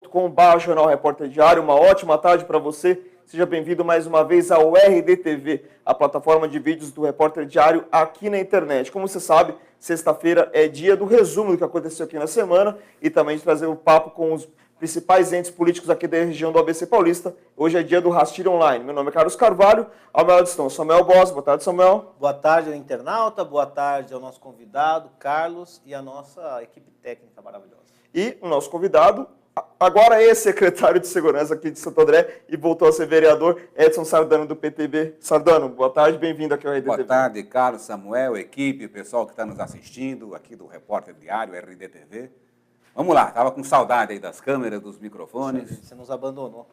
youtube.com/Jornal Repórter Diário. Uma ótima tarde para você. Seja bem-vindo mais uma vez ao RDTV, a plataforma de vídeos do Repórter Diário aqui na internet. Como você sabe, sexta-feira é dia do resumo do que aconteceu aqui na semana e também de trazer um papo com os principais entes políticos aqui da região do ABC Paulista. Hoje é dia do Rastilho Online. Meu nome é Carlos Carvalho, ao meu lado estão Samuel Boss. Boa tarde, Samuel. Boa tarde ao internauta, boa tarde ao nosso convidado, Carlos, e à nossa equipe técnica maravilhosa. E o nosso convidado, agora ex-secretário de Segurança aqui de Santo André e voltou a ser vereador, Edson Sardano, do PTB. Sardano, boa tarde, bem-vindo aqui ao RDTV. Boa tarde, Carlos, Samuel, equipe, o pessoal que está nos assistindo aqui do Repórter Diário, RDTV. Vamos lá, estava com saudade aí das câmeras, dos microfones. Você nos abandonou.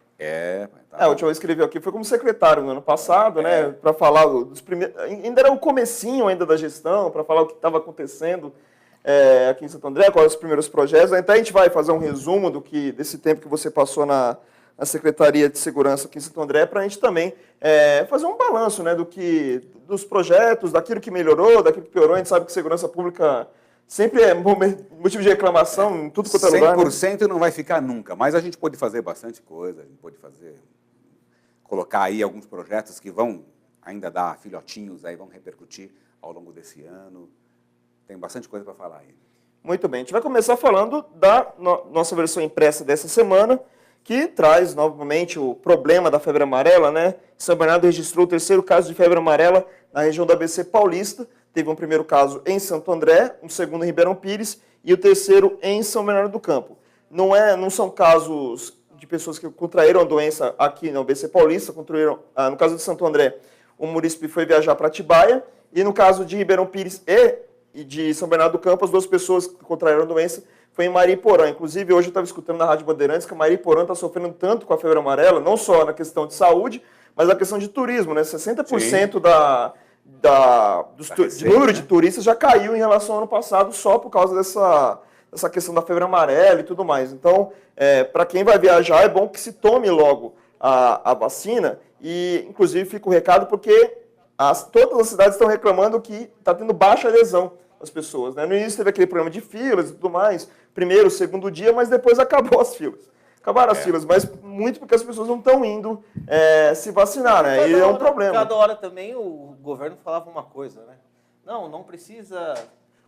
A última vez que ele veio aqui foi como secretário no ano passado, né? Para falar dos primeiros. Ainda era o comecinho ainda da gestão, para falar o que estava acontecendo aqui em Santo André, quais os primeiros projetos. Então a gente vai fazer um resumo desse tempo que você passou na Secretaria de Segurança aqui em Santo André, para a gente também fazer um balanço, né, dos projetos, daquilo que melhorou, daquilo que piorou. A gente sabe que segurança pública sempre é motivo de reclamação em tudo quanto é lugar. 100% não vai ficar nunca, mas a gente pode fazer bastante coisa, a gente pode colocar aí alguns projetos que vão ainda dar filhotinhos, aí vão repercutir ao longo desse ano. Tem bastante coisa para falar aí. Muito bem, a gente vai começar falando da nossa versão impressa dessa semana, que traz novamente o problema da febre amarela, né? São Bernardo registrou o terceiro caso de febre amarela na região do ABC Paulista. Teve um primeiro caso em Santo André, um segundo em Ribeirão Pires e o terceiro em São Bernardo do Campo. Não são casos de pessoas que contraíram a doença aqui no ABC Paulista, no caso de Santo André, o munícipe foi viajar para Atibaia, e no caso de Ribeirão Pires e de São Bernardo do Campo, as duas pessoas que contraíram a doença foi em Mariporã. Inclusive, hoje eu estava escutando na Rádio Bandeirantes que a Mariporã está sofrendo tanto com a febre amarela, não só na questão de saúde, mas na questão de turismo, né? 60% de número de turistas já caiu em relação ao ano passado só por causa dessa questão da febre amarela e tudo mais. Então, para quem vai viajar, é bom que se tome logo a vacina e, inclusive, fica o recado porque todas as cidades estão reclamando que está tendo baixa adesão das pessoas, né? No início teve aquele problema de filas e tudo mais, primeiro, segundo dia, mas depois acabou as filas. Acabaram as filas, mas muito porque as pessoas não estão indo se vacinar, né? E é um problema. Cada hora também o governo falava uma coisa, né? Não precisa...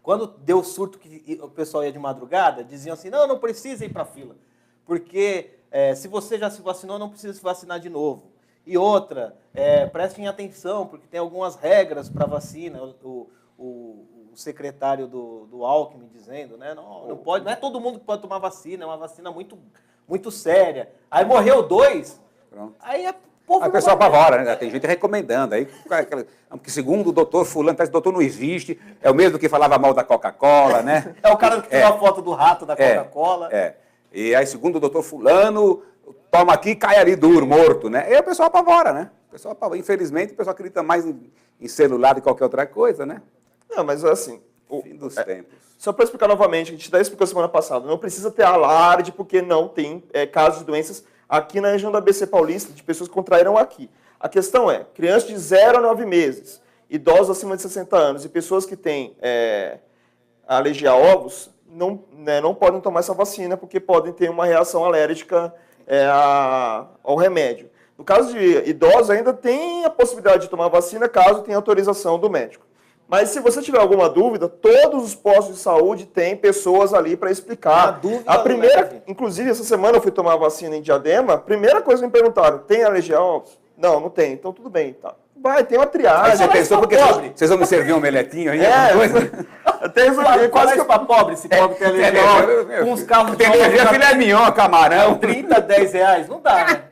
Quando deu surto que o pessoal ia de madrugada, diziam assim, não precisa ir para a fila, porque se você já se vacinou, não precisa se vacinar de novo. E outra, prestem atenção, porque tem algumas regras para vacina, o secretário do Alckmin dizendo, né? Não é todo mundo que pode tomar vacina, é uma vacina muito séria. Aí morreu 2, pronto. Aí o povo... Aí o pessoal apavora, né? Tem gente recomendando. Aí, porque segundo o doutor fulano, parece que o doutor não existe, é o mesmo que falava mal da Coca-Cola, né? É o cara que tirou a foto do rato da Coca-Cola. E aí, segundo o doutor fulano, toma aqui e cai ali duro, morto, né? E aí o pessoal apavora, né? Infelizmente, o pessoal acredita mais em celular do que qualquer outra coisa, né? Não, mas assim... Fim dos tempos. Só para explicar novamente, a gente já explicou semana passada, não precisa ter alarde porque não tem casos de doenças aqui na região da ABC Paulista, de pessoas que contraíram aqui. A questão é, crianças de 0 a 9 meses, idosos acima de 60 anos e pessoas que têm alergia a ovos, não podem tomar essa vacina porque podem ter uma reação alérgica ao remédio. No caso de idosos, ainda tem a possibilidade de tomar vacina caso tenha autorização do médico. Mas se você tiver alguma dúvida, todos os postos de saúde têm pessoas ali para explicar. A primeira, inclusive, essa semana eu fui tomar a vacina em Diadema, a primeira coisa que me perguntaram, tem alergia a ovos? Não tem, então tudo bem. Tá. Vai, tem uma triagem. Aí você pensou, porque vocês vão me servir um meletinho aí? Quase que para pobre, se pobre tem alergia a ovos. Com os carros tem filé mignon, camarão. 30, 10 reais, não dá, né?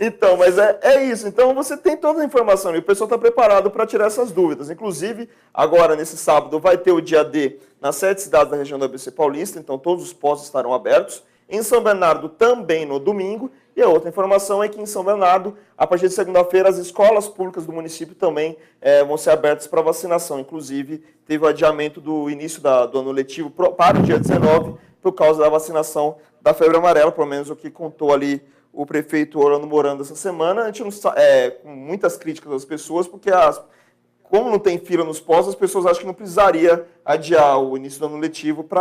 Então, mas é isso. Então, você tem toda a informação e o pessoal está preparado para tirar essas dúvidas. Inclusive, agora, nesse sábado, vai ter o dia D nas 7 cidades da região do ABC Paulista, então todos os postos estarão abertos. Em São Bernardo, também no domingo. E a outra informação é que em São Bernardo, a partir de segunda-feira, as escolas públicas do município também vão ser abertas para vacinação. Inclusive, teve o adiamento do início do ano letivo para o dia 19, por causa da vacinação da febre amarela, pelo menos o que contou ali o prefeito Orlando Morando essa semana. A gente não com muitas críticas das pessoas, porque como não tem fila nos postos, as pessoas acham que não precisaria adiar o início do ano letivo por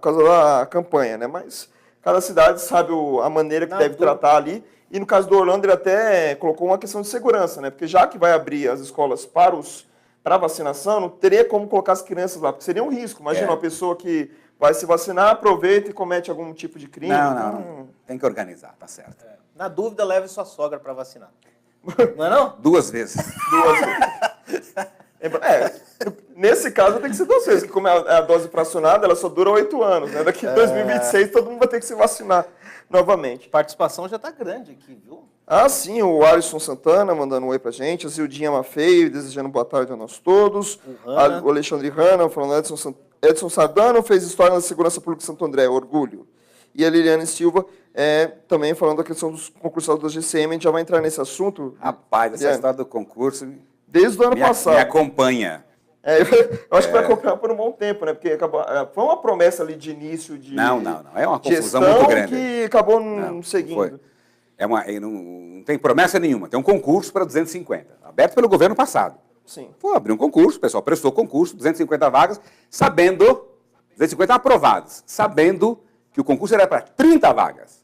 causa da campanha, né? Mas Cada cidade sabe a maneira que deve tratar ali. E no caso do Orlando, ele até colocou uma questão de segurança, né? Porque já que vai abrir as escolas para vacinação, não teria como colocar as crianças lá, porque seria um risco. Imagina uma pessoa que vai se vacinar, aproveita e comete algum tipo de crime. Não. Tem que organizar, tá certo. Na dúvida, leve sua sogra para vacinar. Não é não? 2 vezes. 2 vezes. Nesse caso tem que ser 2 vezes, porque como é a dose fracionada, ela só dura 8 anos, né? Daqui em 2026 todo mundo vai ter que se vacinar novamente. A participação já está grande aqui, viu? Ah, sim, o Alisson Santana mandando um oi pra gente, a Zildinha Mafei desejando boa tarde a nós todos, o Alexandre Hanna falando Edson Sardano fez história na segurança pública de Santo André, orgulho. E a Liliane Silva também falando da questão dos concursados da GCM, a gente já vai entrar nesse assunto. Rapaz, essa história do concurso desde o ano passado. Me acompanha. Eu acho que vai acompanhar por um bom tempo, né? Porque foi uma promessa ali de início de Não. É uma confusão gestão muito grande. que acabou não seguindo. Não tem promessa nenhuma. Tem um concurso para 250, aberto pelo governo passado. Sim. Foi abrir um concurso, o pessoal prestou concurso, 250 vagas, 250 aprovadas, sabendo que o concurso era para 30 vagas.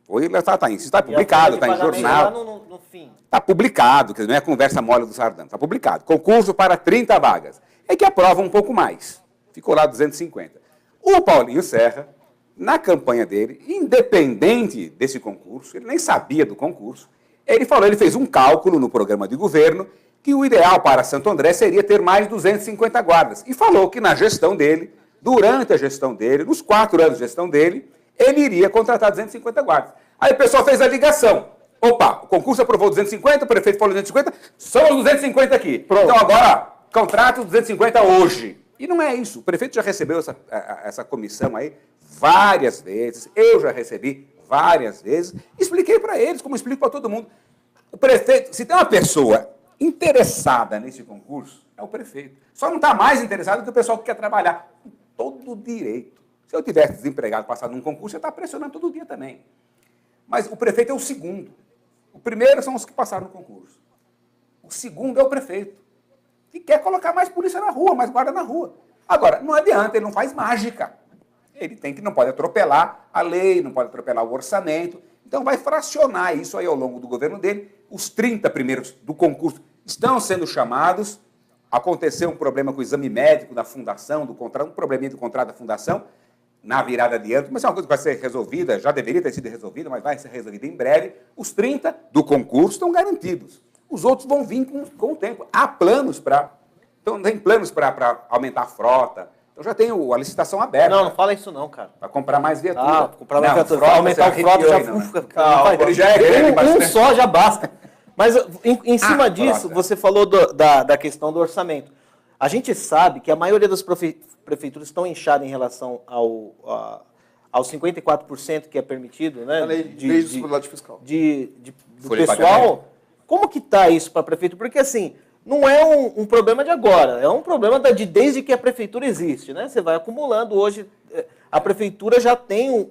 Isso está publicado, está em jornal. No fim. Está publicado, que não é conversa mole do Sardano, está publicado. Concurso para 30 vagas. É que aprova um pouco mais. Ficou lá 250. O Paulinho Serra, na campanha dele, independente desse concurso, ele nem sabia do concurso, ele fez um cálculo no programa de governo que o ideal para Santo André seria ter mais 250 guardas. E falou que na gestão dele, durante a gestão dele, nos 4 anos de gestão dele, ele iria contratar 250 guardas. Aí o pessoal fez a ligação. Opa, o concurso aprovou 250, o prefeito falou 250, são os 250 aqui. Pronto. Então agora, contrato 250 hoje. E não é isso. O prefeito já recebeu essa comissão aí várias vezes, eu já recebi várias vezes, expliquei para eles, como explico para todo mundo. O prefeito, se tem uma pessoa interessada nesse concurso, é o prefeito. Só não está mais interessado do que o pessoal que quer trabalhar. Com todo direito. Se eu tivesse desempregado passado num concurso, eu estava pressionando todo dia também. Mas o prefeito é o segundo. O primeiro são os que passaram no concurso. O segundo é o prefeito, que quer colocar mais polícia na rua, mais guarda na rua. Agora, não adianta, ele não faz mágica. Ele não pode atropelar a lei, não pode atropelar o orçamento. Então vai fracionar isso aí ao longo do governo dele. Os 30 primeiros do concurso estão sendo chamados. Aconteceu um problema com o exame médico da fundação, um probleminha do contrato da fundação, na virada de ano, mas é uma coisa que vai ser resolvida, já deveria ter sido resolvida, mas vai ser resolvida em breve. Os 30 do concurso estão garantidos. Os outros vão vir com o tempo. Há planos para... Então, tem planos para aumentar a frota. Então, já tem a licitação aberta. Não fala isso não, cara. Para comprar mais viatura. Comprar mais viatura. Aumentar a frota já é grande, um só já basta. Mas, em cima disso, você falou da questão do orçamento. A gente sabe que a maioria das prefeituras estão inchadas em relação aos 54% que é permitido, né? A lei de responsabilidade fiscal. Do pessoal. Como que está isso para a prefeitura? Porque, assim, não é um problema de agora, é um problema desde que a prefeitura existe, né? Você vai acumulando. Hoje, a prefeitura já tem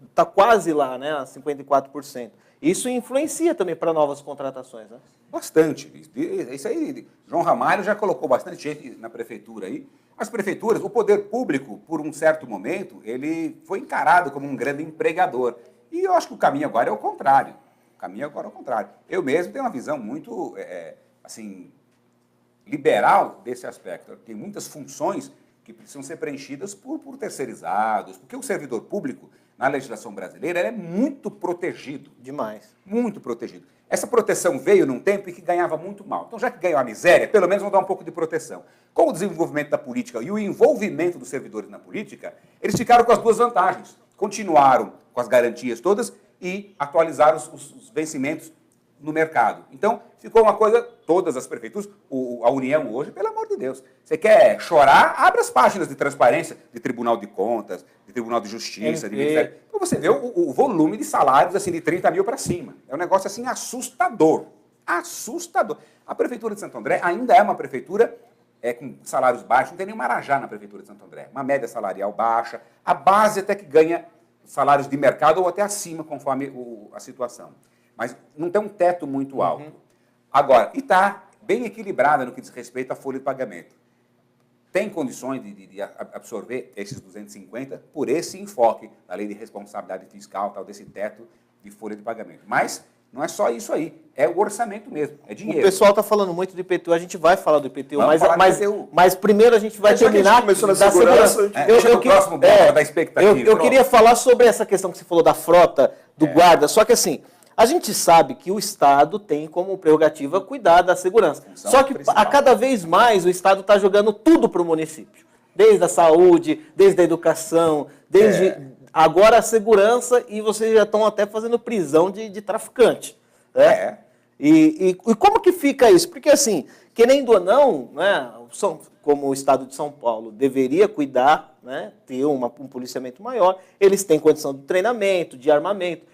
está quase lá, né? A 54%. Isso influencia também para novas contratações, né? Bastante. Isso aí, João Ramalho já colocou bastante gente na prefeitura aí. As prefeituras, o poder público, por um certo momento, ele foi encarado como um grande empregador. E eu acho que o caminho agora é o contrário. Eu mesmo tenho uma visão muito, liberal desse aspecto. Tem muitas funções que precisam ser preenchidas por terceirizados, porque o servidor público, na legislação brasileira, ele é muito protegido. Demais. Muito protegido. Essa proteção veio num tempo em que ganhava muito mal. Então, já que ganhou a miséria, pelo menos vão dar um pouco de proteção. Com o desenvolvimento da política e o envolvimento dos servidores na política, eles ficaram com as duas vantagens. Continuaram com as garantias todas e atualizaram os vencimentos no mercado. Então, ficou uma coisa, todas as prefeituras, a União hoje, pelo amor de Deus, você quer chorar, abre as páginas de transparência de Tribunal de Contas, de Tribunal de Justiça, de Ministério. Então você vê o volume de salários assim, de 30 mil para cima. É um negócio assim assustador. Assustador. A Prefeitura de Santo André ainda é uma prefeitura com salários baixos, não tem nem Marajá na Prefeitura de Santo André. Uma média salarial baixa, a base até que ganha salários de mercado ou até acima, conforme a situação. Mas não tem um teto muito alto. Agora, e está bem equilibrada no que diz respeito à folha de pagamento. tem condições de absorver esses 250 por esse enfoque da lei de responsabilidade fiscal, tal, desse teto de folha de pagamento. Mas não é só isso aí, é o orçamento mesmo, é dinheiro. O pessoal está falando muito do IPTU, a gente vai falar do IPTU, IPTU. mas primeiro a gente vai terminar começou na da segurança. Eu próximo bloco da expectativa. Eu queria falar sobre essa questão que você falou da frota, do guarda, só que assim, a gente sabe que o Estado tem como prerrogativa cuidar da segurança. Só que a cada vez mais o Estado está jogando tudo para o município. Desde a saúde, desde a educação, desde... Agora a segurança, e vocês já estão até fazendo prisão de traficante. Né? E como que fica isso? Porque assim, querendo ou não, né, como o Estado de São Paulo deveria cuidar, né, ter um policiamento maior, eles têm condição de treinamento, de armamento.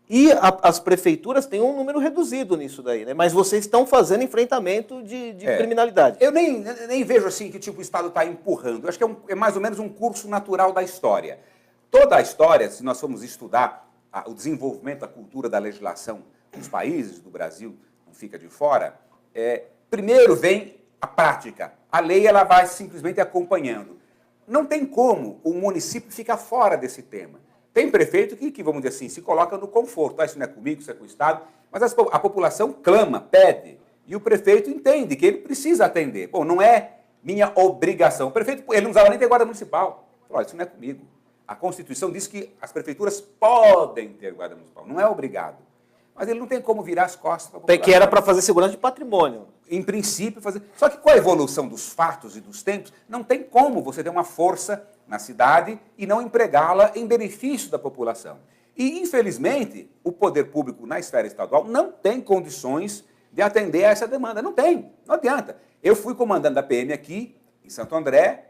E as prefeituras têm um número reduzido nisso daí, né? Mas vocês estão fazendo enfrentamento de criminalidade. Eu nem vejo assim que tipo, o Estado está empurrando. Eu acho que é mais ou menos um curso natural da história. Toda a história, se nós formos estudar o desenvolvimento da cultura da legislação nos países do Brasil, não fica de fora, primeiro vem a prática. A lei ela vai simplesmente acompanhando. Não tem como o município ficar fora desse tema. Tem prefeito que, vamos dizer assim, se coloca no conforto. Isso não é comigo, isso é com o Estado. Mas a população clama, pede. E o prefeito entende que ele precisa atender. Bom, não é minha obrigação. O prefeito ele não precisava nem ter guarda municipal. Olha, isso não é comigo. A Constituição diz que as prefeituras podem ter guarda municipal, não é obrigado. Mas ele não tem como virar as costas para a população. Que era para fazer segurança de patrimônio. Em princípio, fazer. Só que com a evolução dos fatos e dos tempos, não tem como você ter uma força na cidade e não empregá-la em benefício da população. E, infelizmente, o poder público na esfera estadual não tem condições de atender a essa demanda. Não tem, não adianta. Eu fui comandante da PM aqui, em Santo André,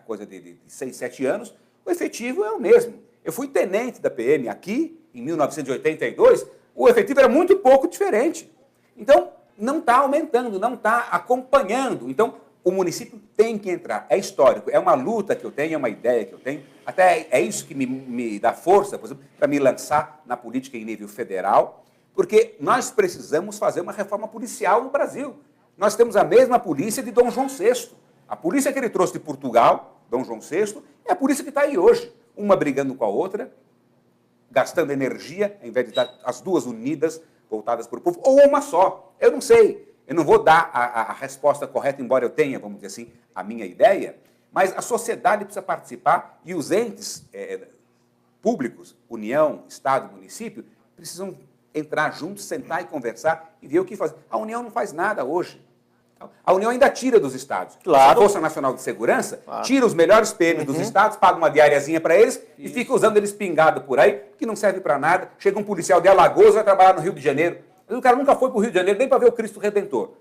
coisa de 6, 7 anos, o efetivo é o mesmo. Eu fui tenente da PM aqui, em 1982, o efetivo era muito pouco diferente. Então, não está aumentando, não está acompanhando. Então, o município tem que entrar. É histórico, é uma luta que eu tenho, é uma ideia que eu tenho. Até é isso que me dá força, por exemplo, para me lançar na política em nível federal, porque nós precisamos fazer uma reforma policial no Brasil. Nós temos a mesma polícia de Dom João VI. A polícia que ele trouxe de Portugal, Dom João VI, é a polícia que está aí hoje. Uma brigando com a outra, gastando energia, ao invés de estar as duas unidas, voltadas para o povo, ou uma só. Eu não sei. Eu não vou dar a resposta correta, embora eu tenha, vamos dizer assim, a minha ideia, mas a sociedade precisa participar e os entes públicos, União, Estado, município, precisam entrar juntos, sentar e conversar e ver o que fazer. A União não faz nada hoje. A União ainda tira dos estados. Claro. A Força Nacional de Segurança tira os melhores PMs dos estados, paga uma diariazinha para eles e fica usando eles pingados por aí, que não serve para nada. Chega um policial de Alagoas, vai trabalhar no Rio de Janeiro. Mas o cara nunca foi para o Rio de Janeiro nem para ver o Cristo Redentor.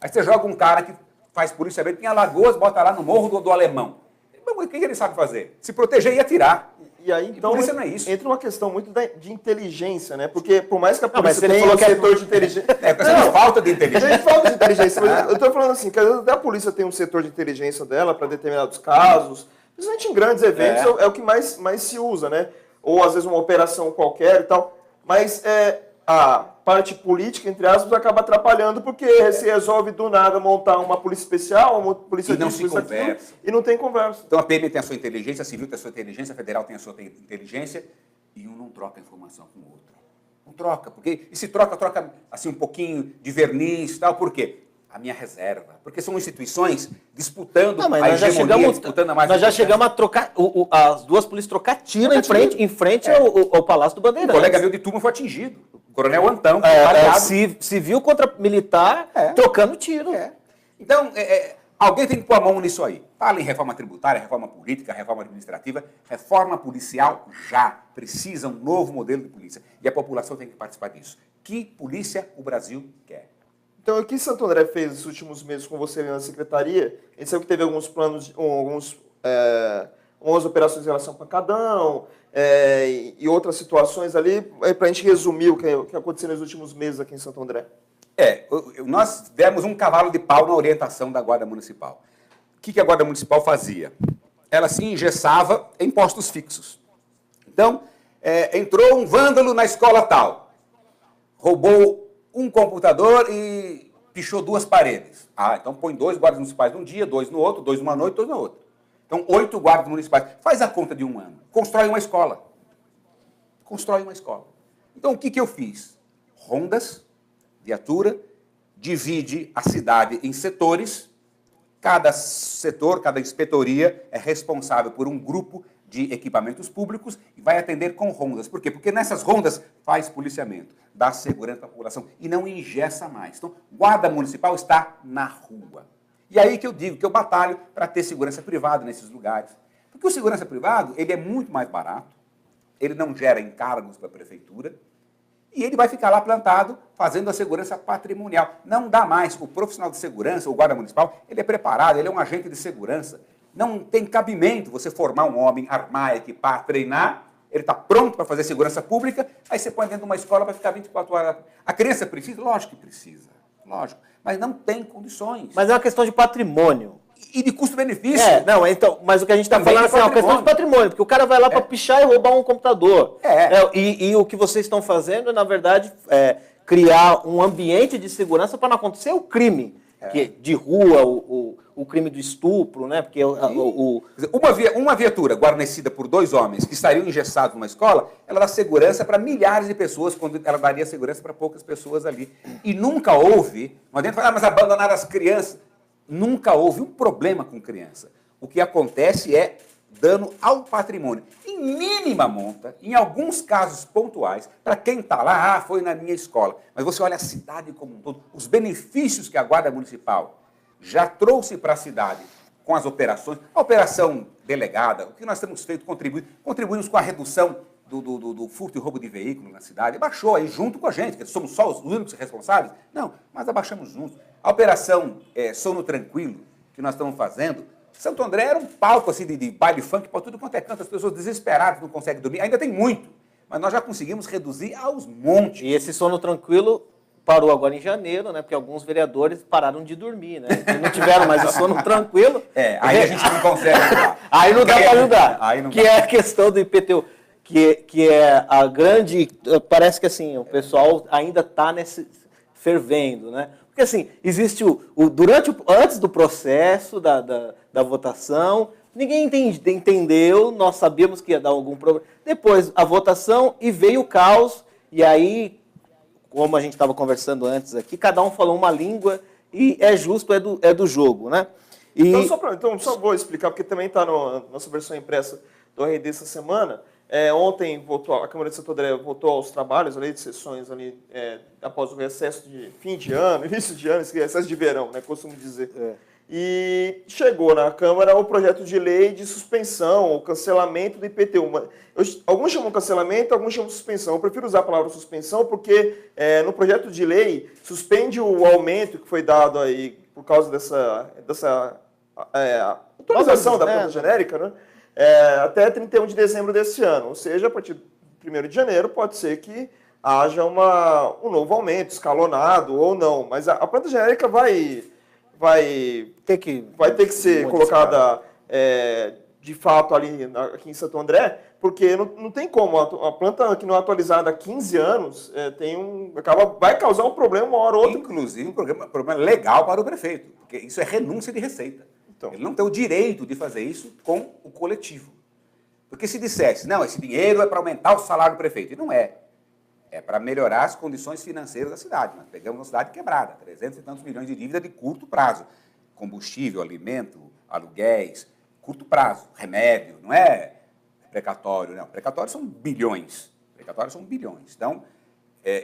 Aí você joga um cara que faz policiamento em Alagoas, bota lá no Morro do Alemão. O que ele sabe fazer? Se proteger e atirar. E aí, então, não é isso. Entra uma questão muito de inteligência, né? Porque, por mais que a mas polícia você tenha falou um que setor de inteligência... É falta de inteligência. Tem falta de inteligência, mas eu estou falando assim, que às vezes até a polícia tem um setor de inteligência dela para determinados casos, principalmente em grandes eventos, é o que mais se usa, né? Ou, às vezes, uma operação qualquer e tal. Mas a parte política, entre aspas, acaba atrapalhando, porque se resolve do nada montar uma polícia especial, uma polícia E não disso, se polícia conversa. daquilo, e não tem conversa. Então a PM tem a sua inteligência, a civil tem a sua inteligência, a federal tem a sua inteligência, e um não troca informação com o outro. Não troca, porque e se troca assim um pouquinho de verniz e tal, por quê? A minha reserva. Porque são instituições disputando mas a nós já hegemonia, chegamos, disputando a mais nós já importante. chegamos a trocar, as duas polícias trocar tiro em frente ao Palácio do Um Bandeirantes. colega meu de turma foi atingido. O coronel Antão, baleado. Civil contra militar, trocando tiro. Então, alguém tem que pôr a mão nisso aí. Fala em reforma tributária, reforma política, reforma administrativa, reforma policial já. Precisa um novo modelo de polícia. E a população tem que participar disso. Que polícia o Brasil quer? Então, o que Santo André fez nos últimos meses com você ali na secretaria? A gente sabe que teve alguns planos, algumas operações em relação ao Pancadão e outras situações ali, para a gente resumir o que aconteceu nos últimos meses aqui em Santo André. Nós demos um cavalo de pau na orientação da Guarda Municipal. O que a Guarda Municipal fazia? Ela se engessava em postos fixos. Então, entrou um vândalo na escola tal, roubou um computador e pichou 2 paredes. Ah, então põe 2 guardas municipais num dia, 2 no outro, 2 numa noite, 2 na outra. Então, 8 guardas municipais. Faz a conta de um ano. Constrói uma escola. Constrói uma escola. Então, o que eu fiz? Rondas, viatura, divide a cidade em setores. Cada setor, cada inspetoria é responsável por um grupo de equipamentos públicos e vai atender com rondas. Por quê? Porque nessas rondas faz policiamento, dá segurança para a população e não engessa mais. Então, guarda municipal está na rua. E aí que eu digo que eu batalho para ter segurança privada nesses lugares. Porque o segurança privado, ele é muito mais barato, ele não gera encargos para a prefeitura e ele vai ficar lá plantado fazendo a segurança patrimonial. Não dá mais. O profissional de segurança, o guarda municipal, ele é preparado, ele é um agente de segurança. Não tem cabimento você formar um homem, armar, equipar, treinar, ele está pronto para fazer segurança pública, aí você põe dentro de uma escola para ficar 24 horas. A criança precisa? Lógico que precisa, lógico, mas não tem condições. Mas é uma questão de patrimônio. E de custo-benefício. Não, então, mas o que a gente está falando assim, é uma questão de patrimônio, porque o cara vai lá para pichar e roubar um computador. E o que vocês estão fazendo é, na verdade, criar um ambiente de segurança para não acontecer o crime. Que, de rua, o crime do estupro, né? Porque uma viatura guarnecida por 2 homens que estariam engessados numa escola, ela dá segurança para milhares de pessoas, quando ela daria segurança para poucas pessoas ali. E nunca houve, não adianta falar, mas abandonaram as crianças. Nunca houve um problema com criança. O que acontece é dano ao patrimônio. Em mínima monta, em alguns casos pontuais, para quem está lá, foi na minha escola. Mas você olha a cidade como um todo, os benefícios que a Guarda Municipal já trouxe para a cidade com as operações, a operação delegada, o que nós temos feito, contribuímos com a redução do furto e roubo de veículo na cidade, baixou aí junto com a gente, que somos só os únicos responsáveis. Não, mas abaixamos juntos. A operação Sono Tranquilo, que nós estamos fazendo, Santo André era um palco assim, de baile funk para tudo quanto é canto, as pessoas desesperadas não conseguem dormir. Ainda tem muito, mas nós já conseguimos reduzir aos montes. E esse sono tranquilo parou agora em janeiro, né? Porque alguns vereadores pararam de dormir, né? E não tiveram mais o sono tranquilo. Aí a gente não consegue ajudar. Aí não dá para ajudar. Que é a questão do IPTU. Que é a grande... Parece que assim, o pessoal ainda está nesse fervendo, né? Porque assim, existe antes do processo da votação, ninguém entendeu, nós sabíamos que ia dar algum problema. Depois a votação e veio o caos, e aí, como a gente estava conversando antes aqui, cada um falou uma língua e é justo, é do jogo, né? Então, só vou explicar, porque também está na nossa versão impressa do RD essa semana. Ontem a Câmara de Santo André voltou aos trabalhos ali, de sessões ali, após o recesso de fim de ano, início de ano, recesso de verão, né, costumo dizer. E chegou na Câmara o projeto de lei de suspensão, ou cancelamento do IPTU. Alguns chamam cancelamento, alguns chamam suspensão. Eu prefiro usar a palavra suspensão porque no projeto de lei suspende o aumento que foi dado aí por causa dessa atualização da planta genérica, né? Até 31 de dezembro desse ano. Ou seja, a partir do 1º de janeiro pode ser que haja um novo aumento, escalonado ou não. Mas a planta genérica vai ter que ser colocada de fato aqui em Santo André, porque não tem como. A planta que não é atualizada há 15 anos vai causar um problema uma hora ou outra. Inclusive um problema legal para o prefeito, porque isso é renúncia de receita. Ele não tem o direito de fazer isso com o coletivo. Porque se dissesse, não, esse dinheiro é para aumentar o salário do prefeito. E não é. É para melhorar as condições financeiras da cidade. Nós pegamos uma cidade quebrada, 300 e tantos milhões de dívida de curto prazo. Combustível, alimento, aluguéis, curto prazo, remédio, não é precatório, não. Precatório são bilhões. Então,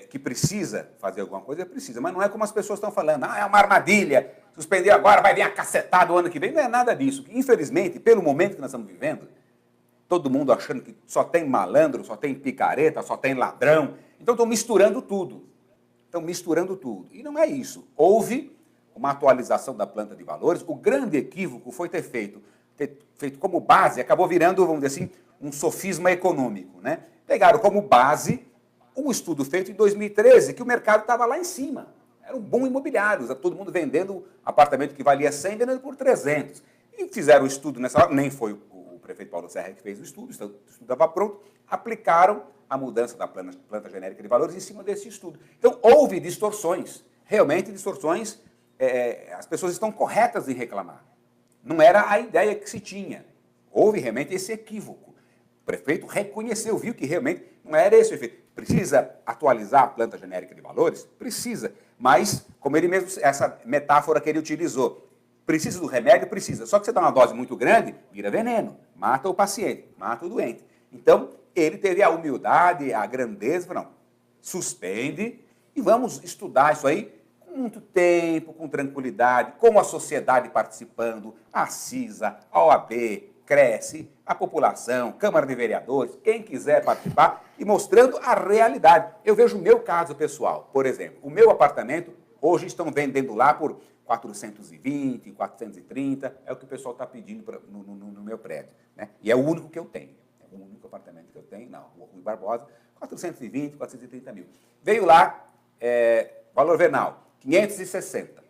que precisa fazer alguma coisa, precisa. Mas não é como as pessoas estão falando, é uma armadilha, suspender agora, vai vir a cacetada o ano que vem. Não é nada disso. Infelizmente, pelo momento que nós estamos vivendo, todo mundo achando que só tem malandro, só tem picareta, só tem ladrão. Então estão misturando tudo. E não é isso. Houve uma atualização da planta de valores. O grande equívoco foi ter feito como base, acabou virando, vamos dizer assim, um sofisma econômico, né? Pegaram como base um estudo feito em 2013, que o mercado estava lá em cima. Era um boom imobiliário, todo mundo vendendo apartamento que valia 100, vendendo por 300. E fizeram o estudo nessa hora, nem foi o prefeito Paulo Serra que fez o estudo estava pronto, aplicaram a mudança da planta genérica de valores em cima desse estudo. Então, houve distorções. realmente distorções, as pessoas estão corretas em reclamar. Não era a ideia que se tinha. Houve realmente esse equívoco. O prefeito reconheceu, viu que realmente não era esse o efeito. Precisa atualizar a planta genérica de valores? Precisa. Mas, como ele mesmo, essa metáfora que ele utilizou, precisa do remédio? Precisa. Só que você dá uma dose muito grande, vira veneno. Mata o paciente, mata o doente. Então, ele teve a humildade, a grandeza, falou, não, suspende e vamos estudar isso aí com muito tempo, com tranquilidade, com a sociedade participando, a CISA, a OAB, Cresce, a população, Câmara de Vereadores, quem quiser participar e mostrando a realidade. Eu vejo o meu caso pessoal, por exemplo, o meu apartamento, hoje estão vendendo lá por 420, 430, é o que o pessoal está pedindo no meu prédio, né? E é o único que eu tenho, é o único apartamento que eu tenho, na Rua Rui Barbosa, 420, 430 mil. Veio lá, valor venal, 560.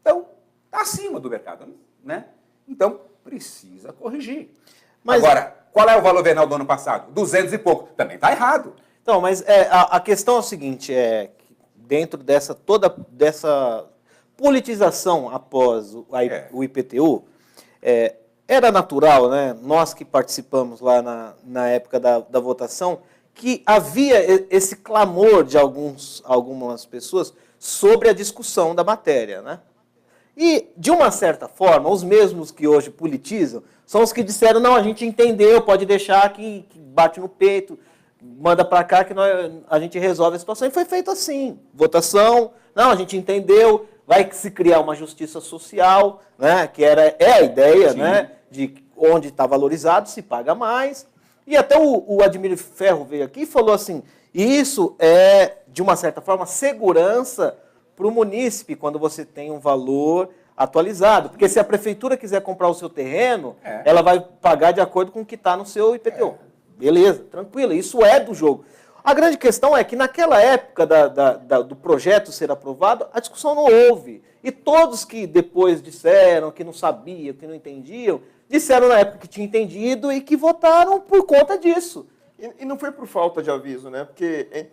Então, está acima do mercado, né? Então, precisa corrigir. Mas, agora, qual é o valor venal do ano passado? 200 e pouco. Também está errado. Então, mas a questão é o seguinte, que dentro toda dessa politização após o IPTU, era natural, né? Nós que participamos lá na época da votação, que havia esse clamor de algumas pessoas sobre a discussão da matéria, né? E, de uma certa forma, os mesmos que hoje politizam são os que disseram, não, a gente entendeu, pode deixar que bate no peito, manda para cá que a gente resolve a situação. E foi feito assim, votação, não, a gente entendeu, vai se criar uma justiça social, né, que é a ideia, né, de onde está valorizado, se paga mais. E até o Admir Ferro veio aqui e falou assim, isso é, de uma certa forma, segurança para o munícipe, quando você tem um valor atualizado. Porque se a prefeitura quiser comprar o seu terreno, ela vai pagar de acordo com o que está no seu IPTU. Beleza, tranquilo, isso é do jogo. A grande questão é que naquela época do projeto ser aprovado, a discussão não houve. E todos que depois disseram que não sabiam, que não entendiam, disseram na época que tinham entendido e que votaram por conta disso. E não foi por falta de aviso, né? Porque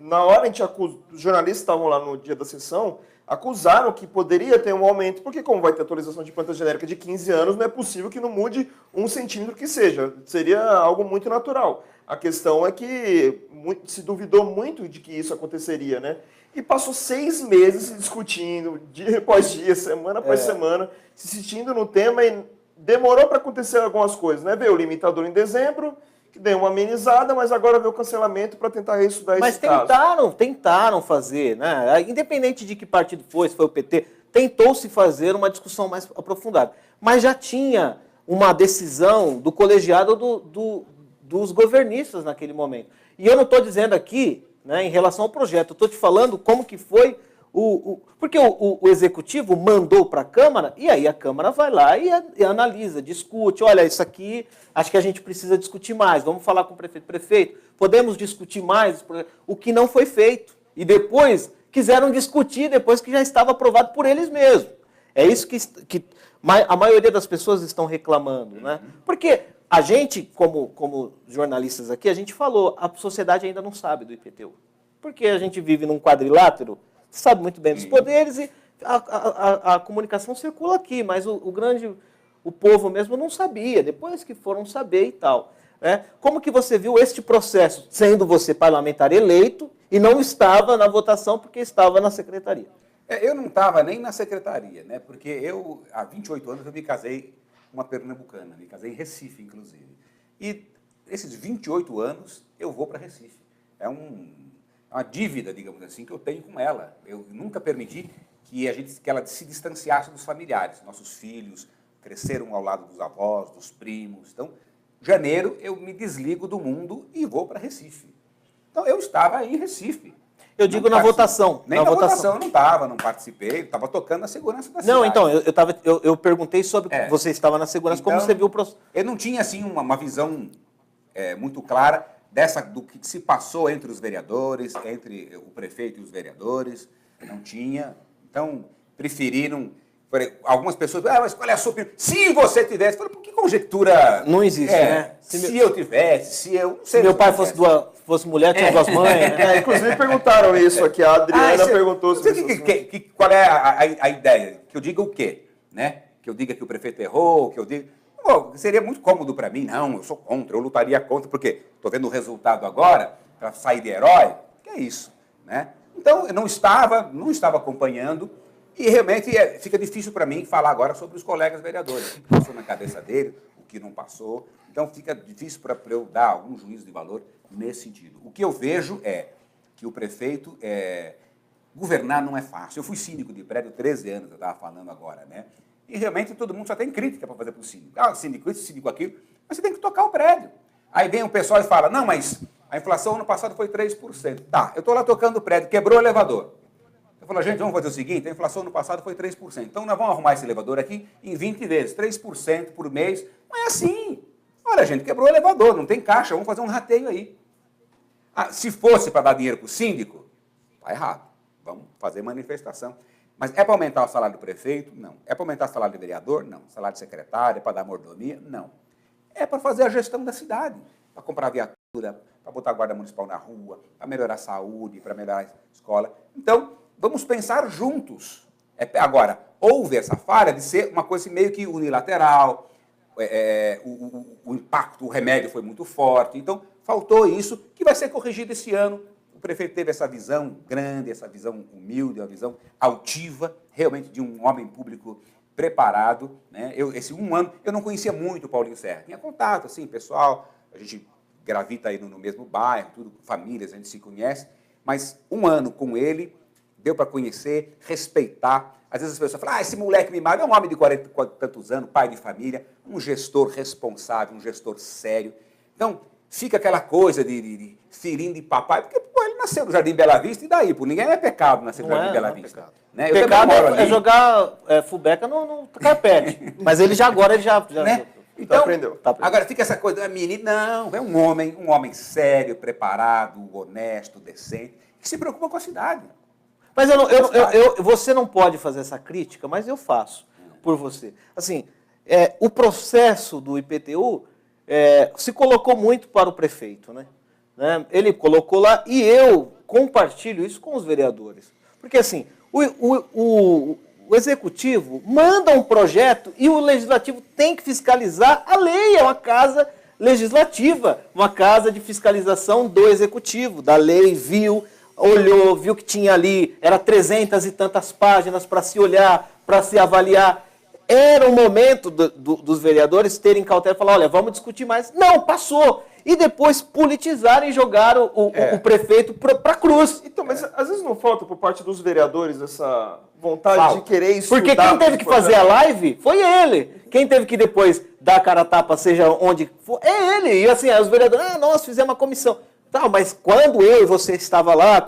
na hora os jornalistas estavam lá no dia da sessão, acusaram que poderia ter um aumento, porque como vai ter atualização de planta genérica de 15 anos, não é possível que não mude 1 centímetro que seja. Seria algo muito natural. A questão é que se duvidou muito de que isso aconteceria, né? E passou 6 meses se discutindo, dia após dia, semana após semana, se insistindo no tema e demorou para acontecer algumas coisas, né? Veio o limitador em dezembro, que deu uma amenizada, mas agora veio o cancelamento para tentar reestudar esse caso. Mas tentaram fazer, né? Independente de que partido foi, se foi o PT, tentou-se fazer uma discussão mais aprofundada. Mas já tinha uma decisão do colegiado dos governistas naquele momento. E eu não estou dizendo aqui, né, em relação ao projeto, eu estou te falando como que foi porque o executivo mandou para a Câmara, e aí a Câmara vai lá e analisa, discute, olha, isso aqui, acho que a gente precisa discutir mais, vamos falar com o prefeito. Prefeito, podemos discutir mais? O que não foi feito. E depois quiseram discutir, depois que já estava aprovado por eles mesmos. É isso que a maioria das pessoas estão reclamando, né? Porque a gente, como jornalistas aqui, a gente falou, a sociedade ainda não sabe do IPTU. Porque a gente vive num quadrilátero, sabe muito bem dos poderes e a comunicação circula aqui, mas o povo mesmo não sabia, depois que foram saber e tal. Né? Como que você viu este processo, sendo você parlamentar eleito e não estava na votação porque estava na secretaria? Eu não estava nem na secretaria, né? Porque há 28 anos, eu me casei com uma pernambucana, me casei em Recife, inclusive. E esses 28 anos, eu vou para Recife. É uma dívida, digamos assim, que eu tenho com ela. Eu nunca permiti que ela se distanciasse dos familiares. Nossos filhos cresceram ao lado dos avós, dos primos. Então, em janeiro, eu me desligo do mundo e vou para Recife. Então, eu estava em Recife. Eu digo na votação. Nem na votação eu não estava, não participei, estava tocando a segurança da cidade. Não, então, eu perguntei sobre você estava na segurança, então, como você viu o processo. Eu não tinha, assim, uma visão muito clara do que se passou entre os vereadores, entre o prefeito e os vereadores, não tinha. Então, preferiram. Algumas pessoas, mas qual é a sua opinião? Se você tivesse, por que conjectura? Não existe, né? Se eu tivesse, se eu. Não sei se meu pai fosse fosse mulher, tinha duas mães, né? Inclusive perguntaram isso aqui, a Adriana perguntou sobre isso. Qual é a ideia? Que eu diga o quê? Né? Que eu diga que o prefeito errou, que eu diga... Bom, seria muito cômodo para mim. Não, eu sou contra, eu lutaria contra, porque estou vendo o resultado agora, para sair de herói. Que é isso, né? Então, eu não estava acompanhando, e realmente fica difícil para mim falar agora sobre os colegas vereadores, o que passou na cabeça dele, o que não passou. Então, fica difícil para eu dar algum juízo de valor nesse sentido. O que eu vejo é que o prefeito, governar não é fácil. Eu fui síndico de prédio 13 anos, eu estava falando agora, né? E realmente todo mundo só tem crítica para fazer para o síndico. Ah, síndico isso, síndico aquilo, mas você tem que tocar o prédio. Aí vem o pessoal e fala, não, mas a inflação ano passado foi 3%. Tá, eu estou lá tocando o prédio, quebrou o elevador. Eu falo, gente, vamos fazer o seguinte, a inflação ano passado foi 3%. Então nós vamos arrumar esse elevador aqui em 20 vezes, 3% por mês. Não é assim. Olha, gente, quebrou o elevador, não tem caixa, vamos fazer um rateio aí. Ah, se fosse para dar dinheiro para o síndico, está errado. Vamos fazer manifestação. Mas é para aumentar o salário do prefeito? Não. É para aumentar o salário do vereador? Não. Salário do secretário? É para dar mordomia? Não. É para fazer a gestão da cidade. Para comprar viatura, para botar a guarda municipal na rua, para melhorar a saúde, para melhorar a escola. Então, vamos pensar juntos. Agora, houve essa falha de ser uma coisa meio que unilateral, o impacto, o remédio foi muito forte. Então, faltou isso, que vai ser corrigido esse ano. O prefeito teve essa visão grande, essa visão humilde, uma visão altiva, realmente de um homem público preparado, né? Esse um ano, eu não conhecia muito o Paulinho Serra. Tinha contato, assim, pessoal, a gente gravita aí no mesmo bairro, tudo, famílias, a gente se conhece, mas um ano com ele, deu para conhecer, respeitar. Às vezes as pessoas falam, esse moleque mimado é um homem de 40 e tantos anos, pai de família, um gestor responsável, um gestor sério. Então, fica aquela coisa de filhinho de papai, porque pô, ele nasceu no Jardim Bela Vista, e daí? Por ninguém é pecado nascer no Jardim Bela Vista. Né? Pecado é jogar fubeca no carpete. Mas ele já agora, ele já né? Então, aprendeu. Agora fica essa coisa, menino, não, é um homem sério, preparado, honesto, decente, que se preocupa com a cidade. Mas você não pode fazer essa crítica, mas eu faço por você. Assim, o processo do IPTU se colocou muito para o prefeito, né? Ele colocou lá e eu compartilho isso com os vereadores. Porque assim, o executivo manda um projeto e o legislativo tem que fiscalizar a lei, é uma casa legislativa, uma casa de fiscalização do executivo, da lei, olhou, viu que tinha ali, era 300 e tantas páginas para se olhar, para se avaliar. Era o momento dos vereadores terem cautela e falar, olha, vamos discutir mais. Não, passou. E depois politizaram e jogaram o prefeito para a cruz. Então, mas às vezes não falta por parte dos vereadores essa vontade de querer estudar. Porque quem teve que fazer a live foi ele. Quem teve que depois dar a cara a tapa, seja onde for, é ele. E assim, os vereadores, nós fizemos uma comissão. Tá, mas quando eu e você estava lá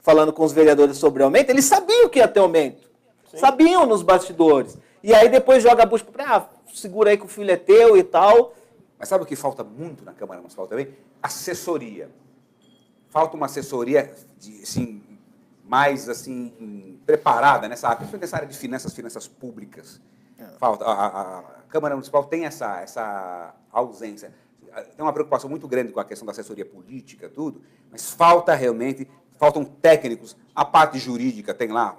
falando com os vereadores sobre aumento, eles sabiam que ia ter aumento. Sim. Sabiam nos bastidores. E aí depois joga a bucha para segura aí que o filho é teu e tal. Mas sabe o que falta muito na Câmara Municipal também? Assessoria. Falta uma assessoria assim, mais assim, preparada nessa área, principalmente nessa área de finanças públicas. Falta. A Câmara Municipal tem essa ausência. Tem uma preocupação muito grande com a questão da assessoria política, tudo, mas faltam técnicos. A parte jurídica tem lá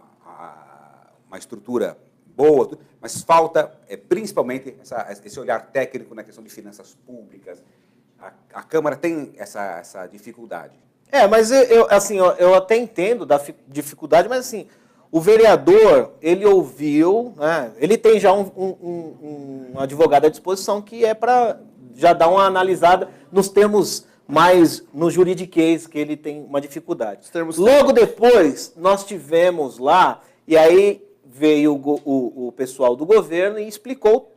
uma estrutura boa, tudo, mas falta principalmente esse olhar técnico na questão de finanças públicas. A Câmara tem essa dificuldade. Mas eu até entendo da dificuldade, mas assim, o vereador, ele ouviu, né, ele tem já um advogado à disposição que é para já dar uma analisada nos termos mais no juridiquês, que ele tem uma dificuldade. Logo depois, nós tivemos lá, e aí veio o pessoal do governo e explicou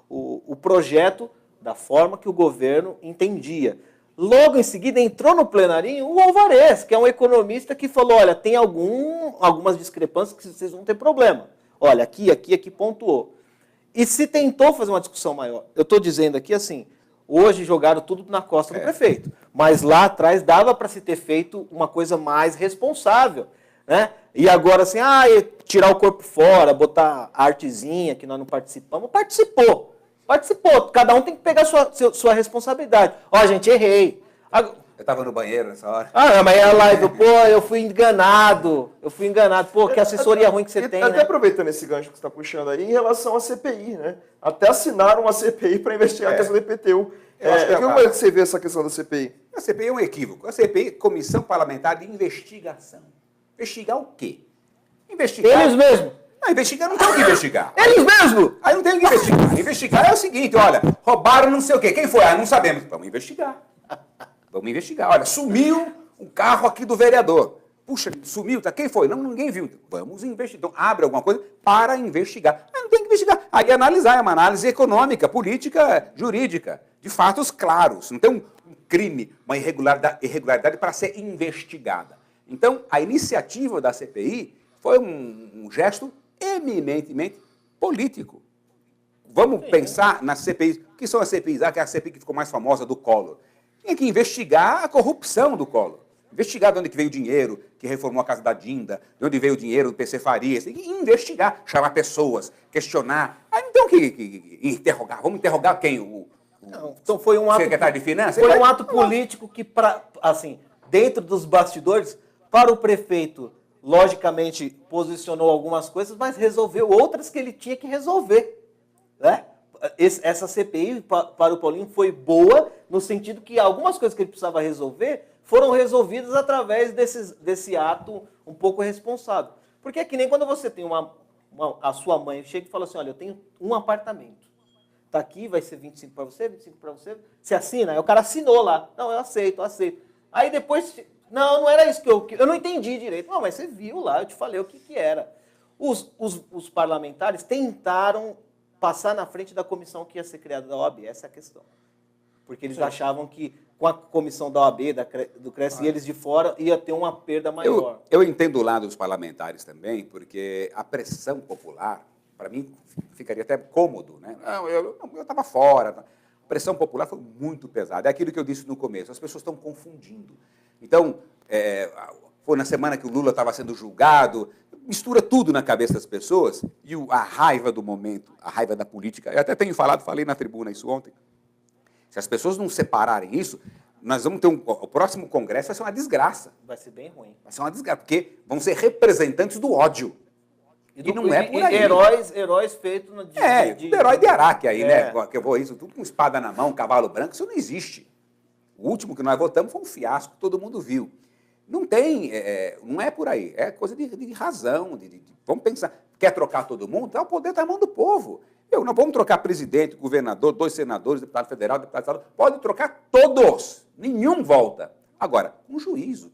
o projeto da forma que o governo entendia. Logo em seguida, entrou no plenarinho o Alvarez, que é um economista que falou, olha, tem algumas discrepâncias que vocês vão ter problema. Olha, aqui pontuou. E se tentou fazer uma discussão maior. Eu estou dizendo aqui assim, hoje jogaram tudo na costa do prefeito. Mas lá atrás dava para se ter feito uma coisa mais responsável. Né? E agora assim, tirar o corpo fora, botar a artezinha que nós não participamos. Participou. Cada um tem que pegar sua responsabilidade. Gente, errei. Eu estava no banheiro nessa hora. Ah, mas a live, pô, eu fui enganado. Pô, que assessoria ruim que você tem, até né? aproveitando esse gancho que você está puxando aí, em relação à CPI, né? Até assinaram uma CPI para investigar a questão do IPTU. Como é que você vê essa questão da CPI? A CPI é um equívoco. A CPI, Comissão Parlamentar de Investigação. Investigar o quê? Investigar... Eles mesmos. Não, investigar não tem o que investigar. Eles mesmos. Aí não tem o que investigar. Investigar é o seguinte, olha, roubaram não sei o quê. Quem foi? Ah, não sabemos. Vamos investigar. Vamos investigar. Olha, sumiu um carro aqui do vereador. Puxa, sumiu, tá? Quem foi? Não, ninguém viu. Vamos investigar. Então, abre alguma coisa para investigar. Aí não tem que investigar. Aí analisar, é uma análise econômica, política, jurídica, de fatos claros. Não tem um crime, uma irregularidade para ser investigada. Então, a iniciativa da CPI foi um gesto eminentemente político. Vamos pensar nas CPIs. O que são as CPIs? Que é a CPI que ficou mais famosa do Collor. Tinha que investigar a corrupção do Collor. Investigar de onde que veio o dinheiro que reformou a casa da Dinda, de onde veio o dinheiro do PC Farias. Tem que investigar, chamar pessoas, questionar. Aí não tem o que interrogar. Vamos interrogar quem? Não, então foi um ato, secretário de Finanças? Foi um ato político que, assim, dentro dos bastidores, para o prefeito, logicamente, posicionou algumas coisas, mas resolveu outras que ele tinha que resolver, né? Essa CPI para o Paulinho foi boa, no sentido que algumas coisas que ele precisava resolver foram resolvidas através desse ato um pouco responsável. Porque é que nem quando você tem a sua mãe chega e fala assim, olha, eu tenho um apartamento, tá aqui, vai ser 25 para você, 25 para você, você assina? Aí o cara assinou lá, não, eu aceito. Aí depois, não era isso que eu não entendi direito. Não, mas você viu lá, eu te falei o que era. Os parlamentares tentaram passar na frente da comissão que ia ser criada da OAB, essa é a questão. Porque eles achavam que com a comissão da OAB, do CRES e eles de fora, ia ter uma perda maior. Eu entendo o lado dos parlamentares também, porque a pressão popular, para mim, ficaria até cômodo, né? Não, eu estava fora. A pressão popular foi muito pesada. É aquilo que eu disse no começo, as pessoas estão confundindo. Então, foi na semana que o Lula estava sendo julgado, mistura tudo na cabeça das pessoas, e a raiva do momento, a raiva da política. Eu até falei na tribuna isso ontem. Se as pessoas não separarem isso, nós vamos ter o próximo congresso vai ser uma desgraça. Vai ser bem ruim. Vai ser uma desgraça, porque vão ser representantes do ódio. E não é por aí. Heróis feitos no do herói de Araque aí, né? Que eu vou isso, tudo com espada na mão, cavalo branco, isso não existe. O último que nós votamos foi um fiasco, todo mundo viu. Não tem, não é por aí. É coisa de razão. Vamos pensar. Quer trocar todo mundo? O poder está na mão do povo. Não vamos trocar presidente, governador, 2 senadores, deputado federal, deputado estadual. Pode trocar todos. Nenhum volta. Agora, com juízo,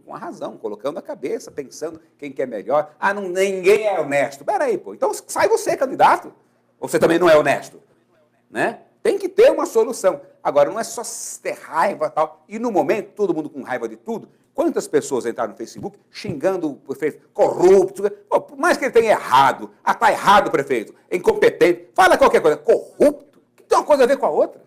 com a razão, colocando a cabeça, pensando quem quer melhor. Ninguém é honesto. Peraí, pô. Então sai você, candidato. Ou você também não é honesto? Né? Tem que ter uma solução. Agora, não é só ter raiva e tal. E no momento, todo mundo com raiva de tudo. Quantas pessoas entraram no Facebook xingando o prefeito corrupto? Pô, por mais que ele tenha errado. Está errado, prefeito. É incompetente. Fala qualquer coisa. Corrupto? Que tem uma coisa a ver com a outra?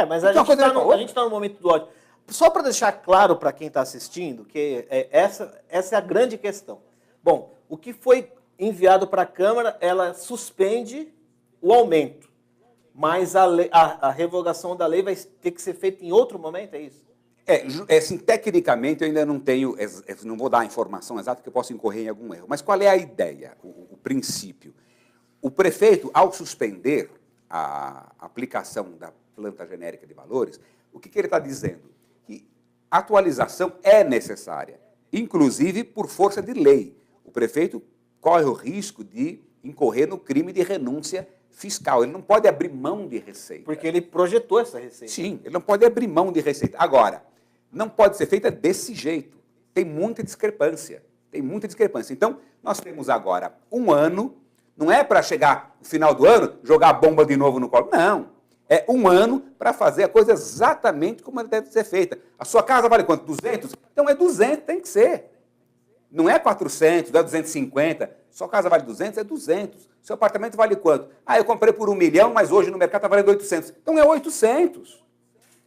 Mas a gente está no momento do ódio. Só para deixar claro para quem está assistindo, que essa é a grande questão. Bom, o que foi enviado para a Câmara, ela suspende o aumento. Mas a revogação da lei vai ter que ser feita em outro momento, é isso? Assim, tecnicamente eu ainda não tenho, não vou dar a informação exata que eu posso incorrer em algum erro. Mas qual é a ideia, o princípio? O prefeito, ao suspender a aplicação da planta genérica de valores, o que ele está dizendo? Que a atualização é necessária, inclusive por força de lei. O prefeito corre o risco de incorrer no crime de renúncia fiscal. Ele não pode abrir mão de receita. Porque ele projetou essa receita. Sim, ele não pode abrir mão de receita. Agora, não pode ser feita desse jeito. Tem muita discrepância. Então, nós temos agora um ano, não é para chegar no final do ano, jogar a bomba de novo no colo. Não. É um ano para fazer a coisa exatamente como ela deve ser feita. A sua casa vale quanto? 200? Então é 200, tem que ser. Não é 400, não é 250. Sua casa vale 200, é 200. Seu apartamento vale quanto? Eu comprei por 1 milhão, mas hoje no mercado está valendo 800. Então é 800.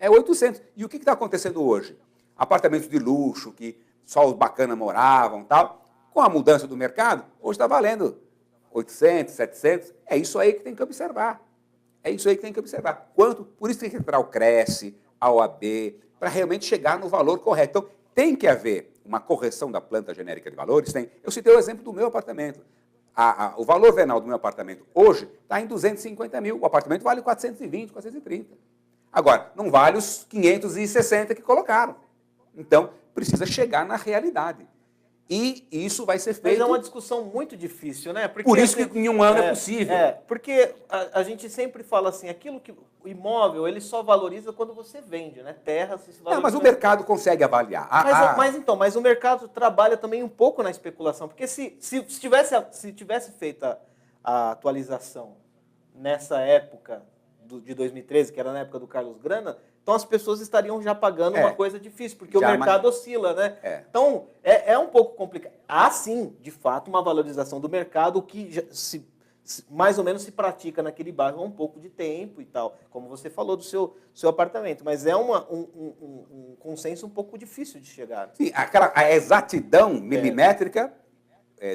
É 800. E o que está acontecendo hoje? Apartamentos de luxo, que só os bacanas moravam, tal. Com a mudança do mercado, hoje está valendo 800, 700. É isso aí que tem que observar. Quanto? Por isso tem que entrar o CRES, a OAB, para realmente chegar no valor correto. Então, tem que haver uma correção da planta genérica de valores. Eu citei o exemplo do meu apartamento. O valor venal do meu apartamento hoje está em 250 mil. O apartamento vale 420, 430. Agora, não vale os 560 que colocaram. Então, precisa chegar na realidade. E isso vai ser feito... Mas é uma discussão muito difícil, né? Porque, por isso que em um ano é possível. Porque a gente sempre fala assim, aquilo que o imóvel, ele só valoriza quando você vende, né? Terra, se valoriza... Não, mas o mercado consegue avaliar. Mas o mercado trabalha também um pouco na especulação, porque se tivesse feito a atualização nessa época de 2013, que era na época do Carlos Grana, então as pessoas estariam já pagando uma coisa difícil, porque o mercado oscila, né? Então, é um pouco complicado. Há, sim, de fato, uma valorização do mercado que mais ou menos se pratica naquele bairro há um pouco de tempo e tal, como você falou do seu apartamento, mas é um consenso um pouco difícil de chegar. Sim, a exatidão milimétrica,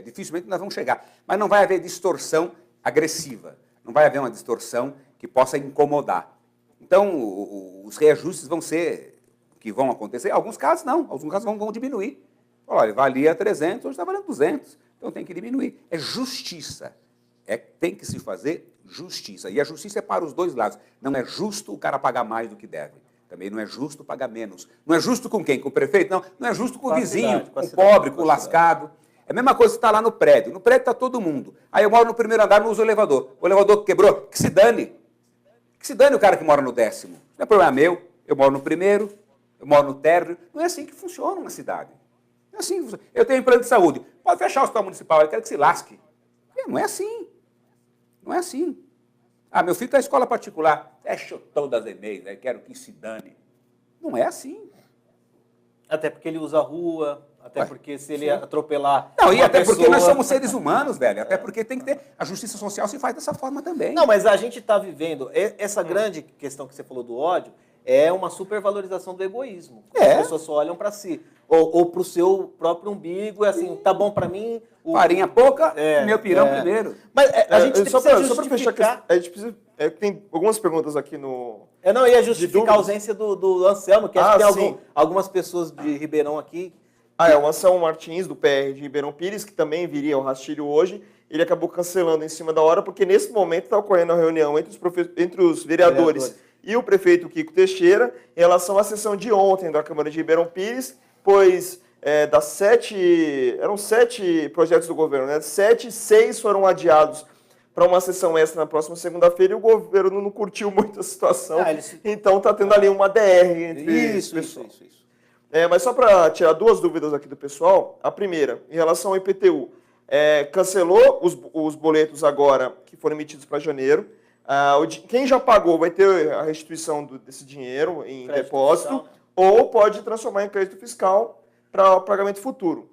dificilmente nós vamos chegar, mas não vai haver distorção agressiva, não vai haver uma distorção que possa incomodar. Então, os reajustes vão acontecer. Em alguns casos, não. Alguns casos vão diminuir. Olha, valia 300, hoje está valendo 200. Então, tem que diminuir. É justiça. Tem que se fazer justiça. E a justiça é para os dois lados. Não é justo o cara pagar mais do que deve. Também não é justo pagar menos. Não é justo com quem? Com o prefeito? Não. Não é justo com o vizinho, com o pobre, com o lascado. É a mesma coisa que está lá no prédio. No prédio está todo mundo. Aí eu moro no primeiro andar, não uso o elevador. O elevador quebrou, que se dane. Que se dane o cara que mora no 10º. Não é problema meu. Eu moro no primeiro, eu moro no térreo. Não é assim que funciona uma cidade. Não é assim que funciona. Eu tenho um plano de saúde. Pode fechar o hospital municipal, eu quero que se lasque. Não é assim. Não é assim. Meu filho está em escola particular. Fecha todas as e-mails, quero que se dane. Não é assim. Até porque ele usa a rua, até porque se ele atropelar. Não, e até porque nós somos seres humanos, velho. Até porque tem que ter. A justiça social se faz dessa forma também. Não, mas a gente está vivendo. Essa grande questão que você falou do ódio é uma supervalorização do egoísmo. As pessoas só olham para si. Ou para o seu próprio umbigo, assim, tá bom para mim. Farinha pouca, meu pirão primeiro. Mas a gente só precisa para fechar, a gente precisa. Tem algumas perguntas aqui no. Não ia justificar a ausência do Anselmo, que acho que tem algumas pessoas de Ribeirão aqui. O Anselmo Martins, do PR de Ribeirão Pires, que também viria ao rastilho hoje, ele acabou cancelando em cima da hora, porque nesse momento está ocorrendo a reunião entre os vereadores e o prefeito Kiko Teixeira, em relação à sessão de ontem da Câmara de Ribeirão Pires, pois eram 7 projetos do governo, né? 6 foram adiados para uma sessão extra na próxima segunda-feira e o governo não curtiu muito a situação, então está tendo ali uma DR entre isso. Mas só para tirar 2 dúvidas aqui do pessoal, a primeira, em relação ao IPTU, cancelou os boletos agora que foram emitidos para janeiro. Quem já pagou vai ter a restituição desse dinheiro em crédito depósito fiscal, ou pode transformar em crédito fiscal para o pagamento futuro.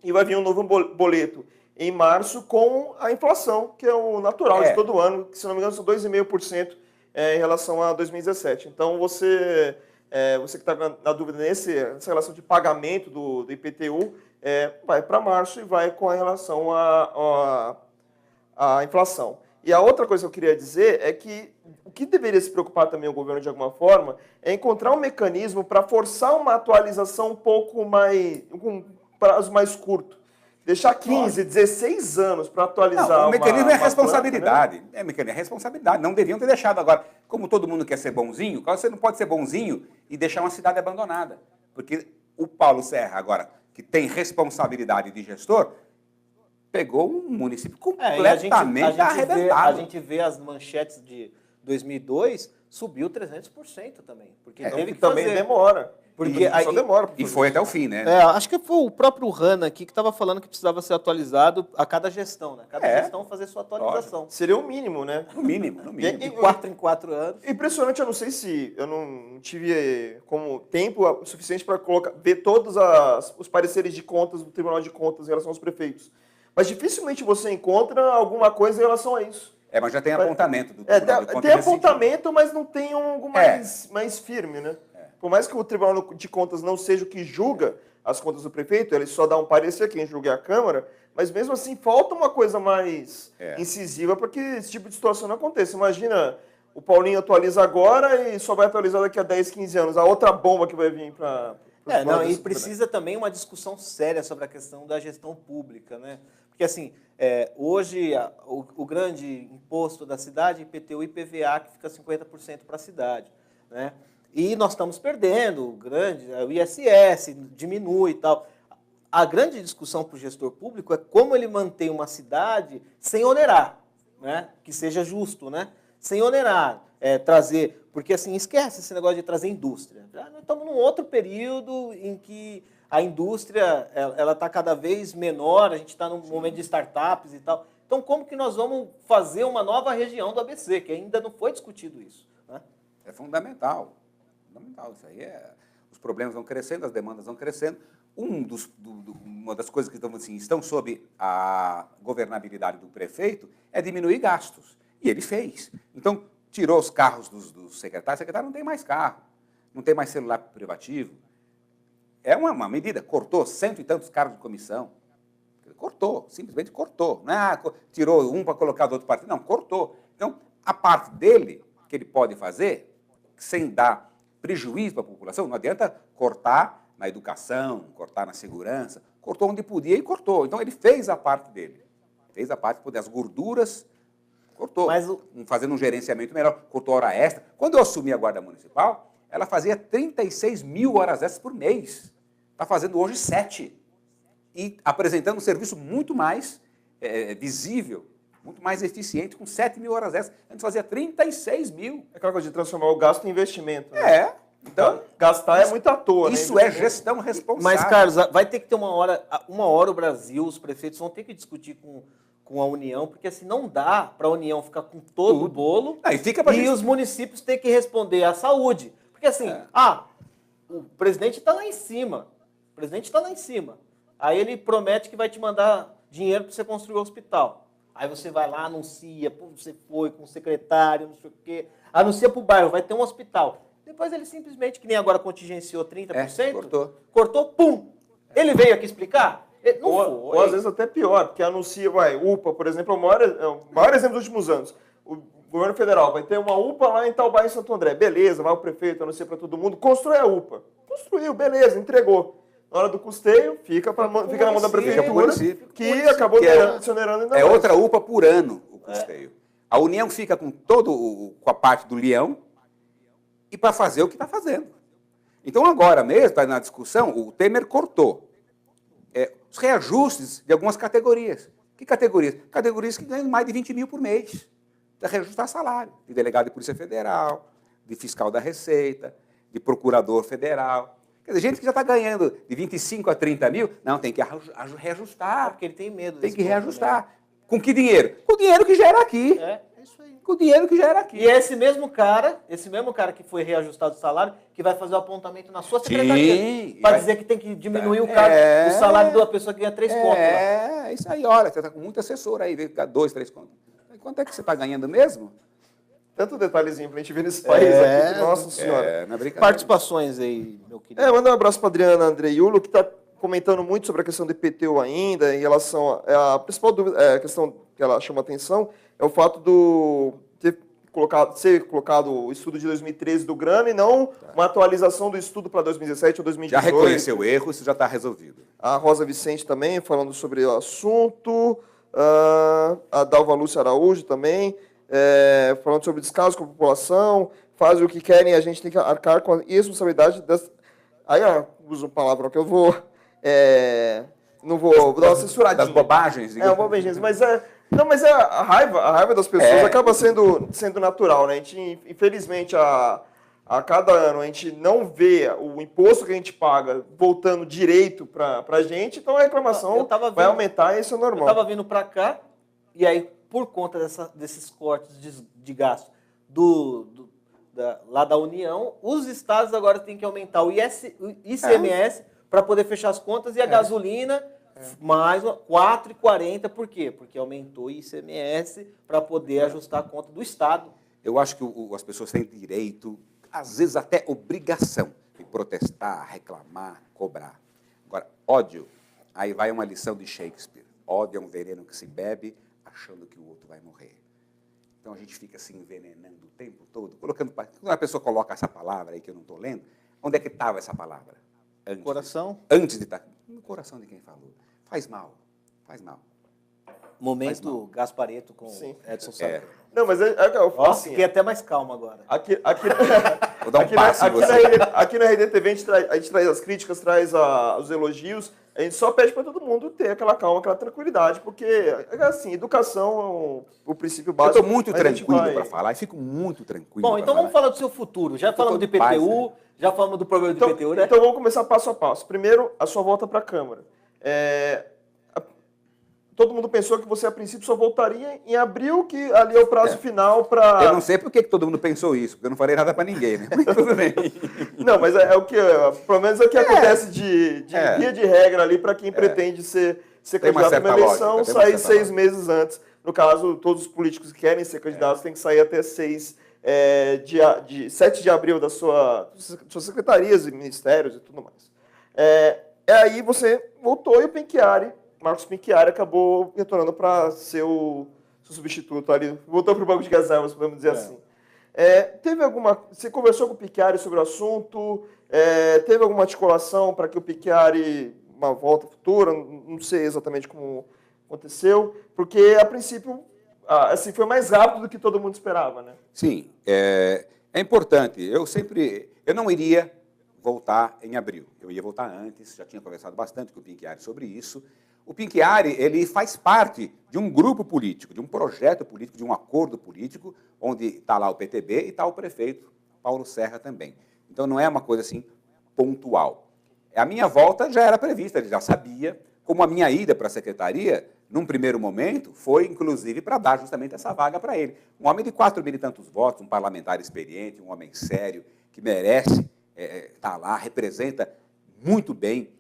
E vai vir um novo boleto em março com a inflação, que é o natural de todo ano, que se não me engano são 2,5% em relação a 2017. Então você que está na dúvida nessa relação de pagamento do IPTU, vai para março e vai com a relação à inflação. E a outra coisa que eu queria dizer é que o que deveria se preocupar também o governo de alguma forma é encontrar um mecanismo para forçar uma atualização um pouco mais, com um prazo mais curto. Deixar 15, 16 anos para atualizar. O mecanismo é responsabilidade. Planta, né? Mecanismo é responsabilidade. Não deviam ter deixado agora. Como todo mundo quer ser bonzinho, você não pode ser bonzinho e deixar uma cidade abandonada. Porque o Paulo Serra, agora, que tem responsabilidade de gestor, pegou um município completamente arrebentado. A gente vê as manchetes de 2002, subiu 300% também. Porque teve que também demora. Porque só demora. E foi até o fim, né? Acho que foi o próprio Hanna aqui que estava falando que precisava ser atualizado a cada gestão, né? Cada gestão fazer sua atualização. Seria o mínimo, né? No mínimo. De 4 em 4 anos. Impressionante, eu não sei se eu não tive como tempo suficiente para ver todos os pareceres de contas do Tribunal de Contas em relação aos prefeitos. Mas dificilmente você encontra alguma coisa em relação a isso. Mas já tem apontamento do Tribunal de Contas. Tem apontamento, mas não tem algo mais firme, né? Por mais que o Tribunal de Contas não seja o que julga as contas do prefeito, ele só dá um parecer, quem julga é a Câmara, mas mesmo assim falta uma coisa mais incisiva para que esse tipo de situação não aconteça. Imagina o Paulinho atualiza agora e só vai atualizar daqui a 10, 15 anos. A outra bomba que vai vir para... Não, e precisa também uma discussão séria sobre a questão da gestão pública, né? Porque, assim, hoje o grande imposto da cidade é IPTU e IPVA, que fica 50% para a cidade, né? E nós estamos perdendo o ISS, diminui e tal. A grande discussão para o gestor público é como ele mantém uma cidade sem onerar, né? Que seja justo, né? Sem onerar, trazer... Porque, assim, esquece esse negócio de trazer indústria. Já nós estamos num outro período em que a indústria ela está cada vez menor, a gente está num momento de startups e tal. Então, como que nós vamos fazer uma nova região do ABC, que ainda não foi discutido isso, né? É fundamental. Fundamental. Isso aí os problemas vão crescendo, as demandas vão crescendo. Uma das coisas que estão sob a governabilidade do prefeito é diminuir gastos. E ele fez. Então, tirou os carros dos secretários. O secretário não tem mais carro, não tem mais celular privativo. É uma medida. Cortou 100 e tantos cargos de comissão. Cortou, simplesmente cortou. Não é, tirou um para colocar do outro partido. Não, cortou. Então, a parte dele, que ele pode fazer, sem dar prejuízo para a população, não adianta cortar na educação, cortar na segurança. Cortou onde podia e cortou. Então, ele fez a parte dele. Fez a parte de poder. As gorduras... Cortou, fazendo um gerenciamento melhor, cortou hora extra. Quando eu assumi a Guarda Municipal, ela fazia 36 mil horas extras por mês. Está fazendo hoje 7. E apresentando um serviço muito mais visível, muito mais eficiente, com 7 mil horas extras. Antes fazia 36 mil. É aquela coisa de transformar o gasto em investimento. Né? Então, gastar é muito à toa. Isso né? é gestão responsável. Mas, Carlos, vai ter que ter uma hora o Brasil, os prefeitos vão ter que discutir com a União, porque assim não dá para a União ficar com todo o bolo e os municípios ter que responder à saúde. Porque assim, o presidente está lá em cima, aí ele promete que vai te mandar dinheiro para você construir o hospital. Aí você vai lá, anuncia, você foi com o secretário, não sei o quê, anuncia para o bairro, vai ter um hospital. Depois ele simplesmente, que nem agora contingenciou 30%, cortou, pum! Ele veio aqui explicar? Ou às vezes até pior, porque anuncia, UPA, por exemplo, é o maior exemplo dos últimos anos. O governo federal vai ter uma UPA lá em tal bairro em Santo André. Beleza, vai o prefeito, anuncia para todo mundo, constrói a UPA. Construiu, beleza, entregou. Na hora do custeio, fica na mão da prefeitura, que acabou se onerando ainda mais. É outra UPA por ano o custeio. A União fica com com a parte do leão e para fazer o que está fazendo. Então agora mesmo, está na discussão, o Temer cortou os reajustes de algumas categorias. Que categorias? Categorias que ganham mais de 20 mil por mês. Para reajustar salário. De delegado de Polícia Federal, de fiscal da Receita, de procurador federal. Quer dizer, gente que já está ganhando de 25 a 30 mil, não, tem que reajustar. Porque ele tem medo. Tem que reajustar. Também. Com que dinheiro? Com o dinheiro que gera aqui. É isso aí. Com o dinheiro que gera aqui. E é esse mesmo cara que foi reajustado o salário, que vai fazer o apontamento na sua secretaria. Para dizer que tem que diminuir o salário da pessoa que ganha 3 contos. É isso aí, olha, você está com muito assessor aí, ficar 2, 3 contos. Quanto é que você está ganhando mesmo? Tanto detalhezinho pra gente ver nesse país aqui, que, nossa senhora. Não é brincadeira. Participações aí, meu querido. Manda um abraço para Adriana Andreiulo, que está comentando muito sobre a questão do IPTU ainda, em relação a principal dúvida, a questão que ela chama atenção, é o fato ser colocado o estudo de 2013 do Grana e não uma atualização do estudo para 2017 ou 2018. Já reconheceu o erro, isso já está resolvido. A Rosa Vicente também falando sobre o assunto, a Dalva Lúcia Araújo também, falando sobre descaso com a população, fazem o que querem, a gente tem que arcar com a responsabilidade das... Aí uso uma palavra que eu vou... não vou dar uma censuradinha. Das bobagens. Bobagens, mas a raiva das pessoas acaba sendo natural, né? A gente, infelizmente, a cada ano a gente não vê o imposto que a gente paga voltando direito para a gente, então a reclamação vai aumentar e isso é normal. Eu estava vindo para cá e aí, por conta desses cortes de gasto lá da União, os estados agora têm que aumentar o ICMS para poder fechar as contas e a gasolina mais 4,40. Por quê? Porque aumentou o ICMS para poder ajustar a conta do estado. Eu acho que as pessoas têm direito, às vezes até obrigação, de protestar, reclamar, cobrar. Agora, ódio, aí vai uma lição de Shakespeare. Ódio é um veneno que se bebe achando que o outro vai morrer. Então a gente fica se envenenando o tempo todo, colocando. Quando a pessoa coloca essa palavra aí que eu não estou lendo, onde é que estava essa palavra? Coração. Antes de estar. No coração de quem falou. Faz mal. Faz mal. Momento Gaspareto com Sim. Edson Safra. Não, mas eu falo Nossa, assim, fiquei até mais calmo agora. aqui, Vou dar um passo em você. aqui na RDTV a gente traz as críticas, traz os elogios, a gente só pede para todo mundo ter aquela calma, aquela tranquilidade, porque, assim, educação é o princípio Eu básico. estou muito mas a gente tranquilo vai- para falar, e fico muito tranquilo. Bom, pra então vamos falar. falar do seu futuro. Já falamos de tô em paz, IPTU, né? já falamos do problema do IPTU, né? Então vamos começar passo a passo. Primeiro, a sua volta para a Câmara. Todo mundo pensou que você, a princípio, só voltaria em abril, que ali é o prazo final para... Eu não sei por que todo mundo pensou isso, porque eu não falei nada para ninguém, né? Mas tudo bem. Não, mas é o que, pelo menos é o que acontece de via de regra ali para quem pretende ser Tem uma candidato a certa uma eleição, lógica, tem uma sair certa 6 lógica. meses antes. No caso, todos os políticos que querem ser candidatos têm que sair até 7 de abril das suas secretarias e ministérios e tudo mais. Aí você voltou e o Marcos Pinchiari acabou retornando para ser o seu substituto ali. Voltou para o banco de reservas, podemos dizer assim. Você conversou com o Pinchiari sobre o assunto? Teve alguma articulação para que o Pinchiari, uma volta futura? Não sei exatamente como aconteceu, porque a princípio assim, foi mais rápido do que todo mundo esperava, né? Sim, é importante. Eu não iria voltar em abril. Eu ia voltar antes, já tinha conversado bastante com o Pinchiari sobre isso. O Pinchiari, ele faz parte de um grupo político, de um projeto político, de um acordo político, onde está lá o PTB e está o prefeito Paulo Serra também. Então não é uma coisa assim pontual. A minha volta já era prevista, ele já sabia, como a minha ida para a secretaria, num primeiro momento, foi inclusive para dar justamente essa vaga para ele. Um homem de 4 mil e tantos votos, um parlamentar experiente, um homem sério, que merece estar lá, representa muito bem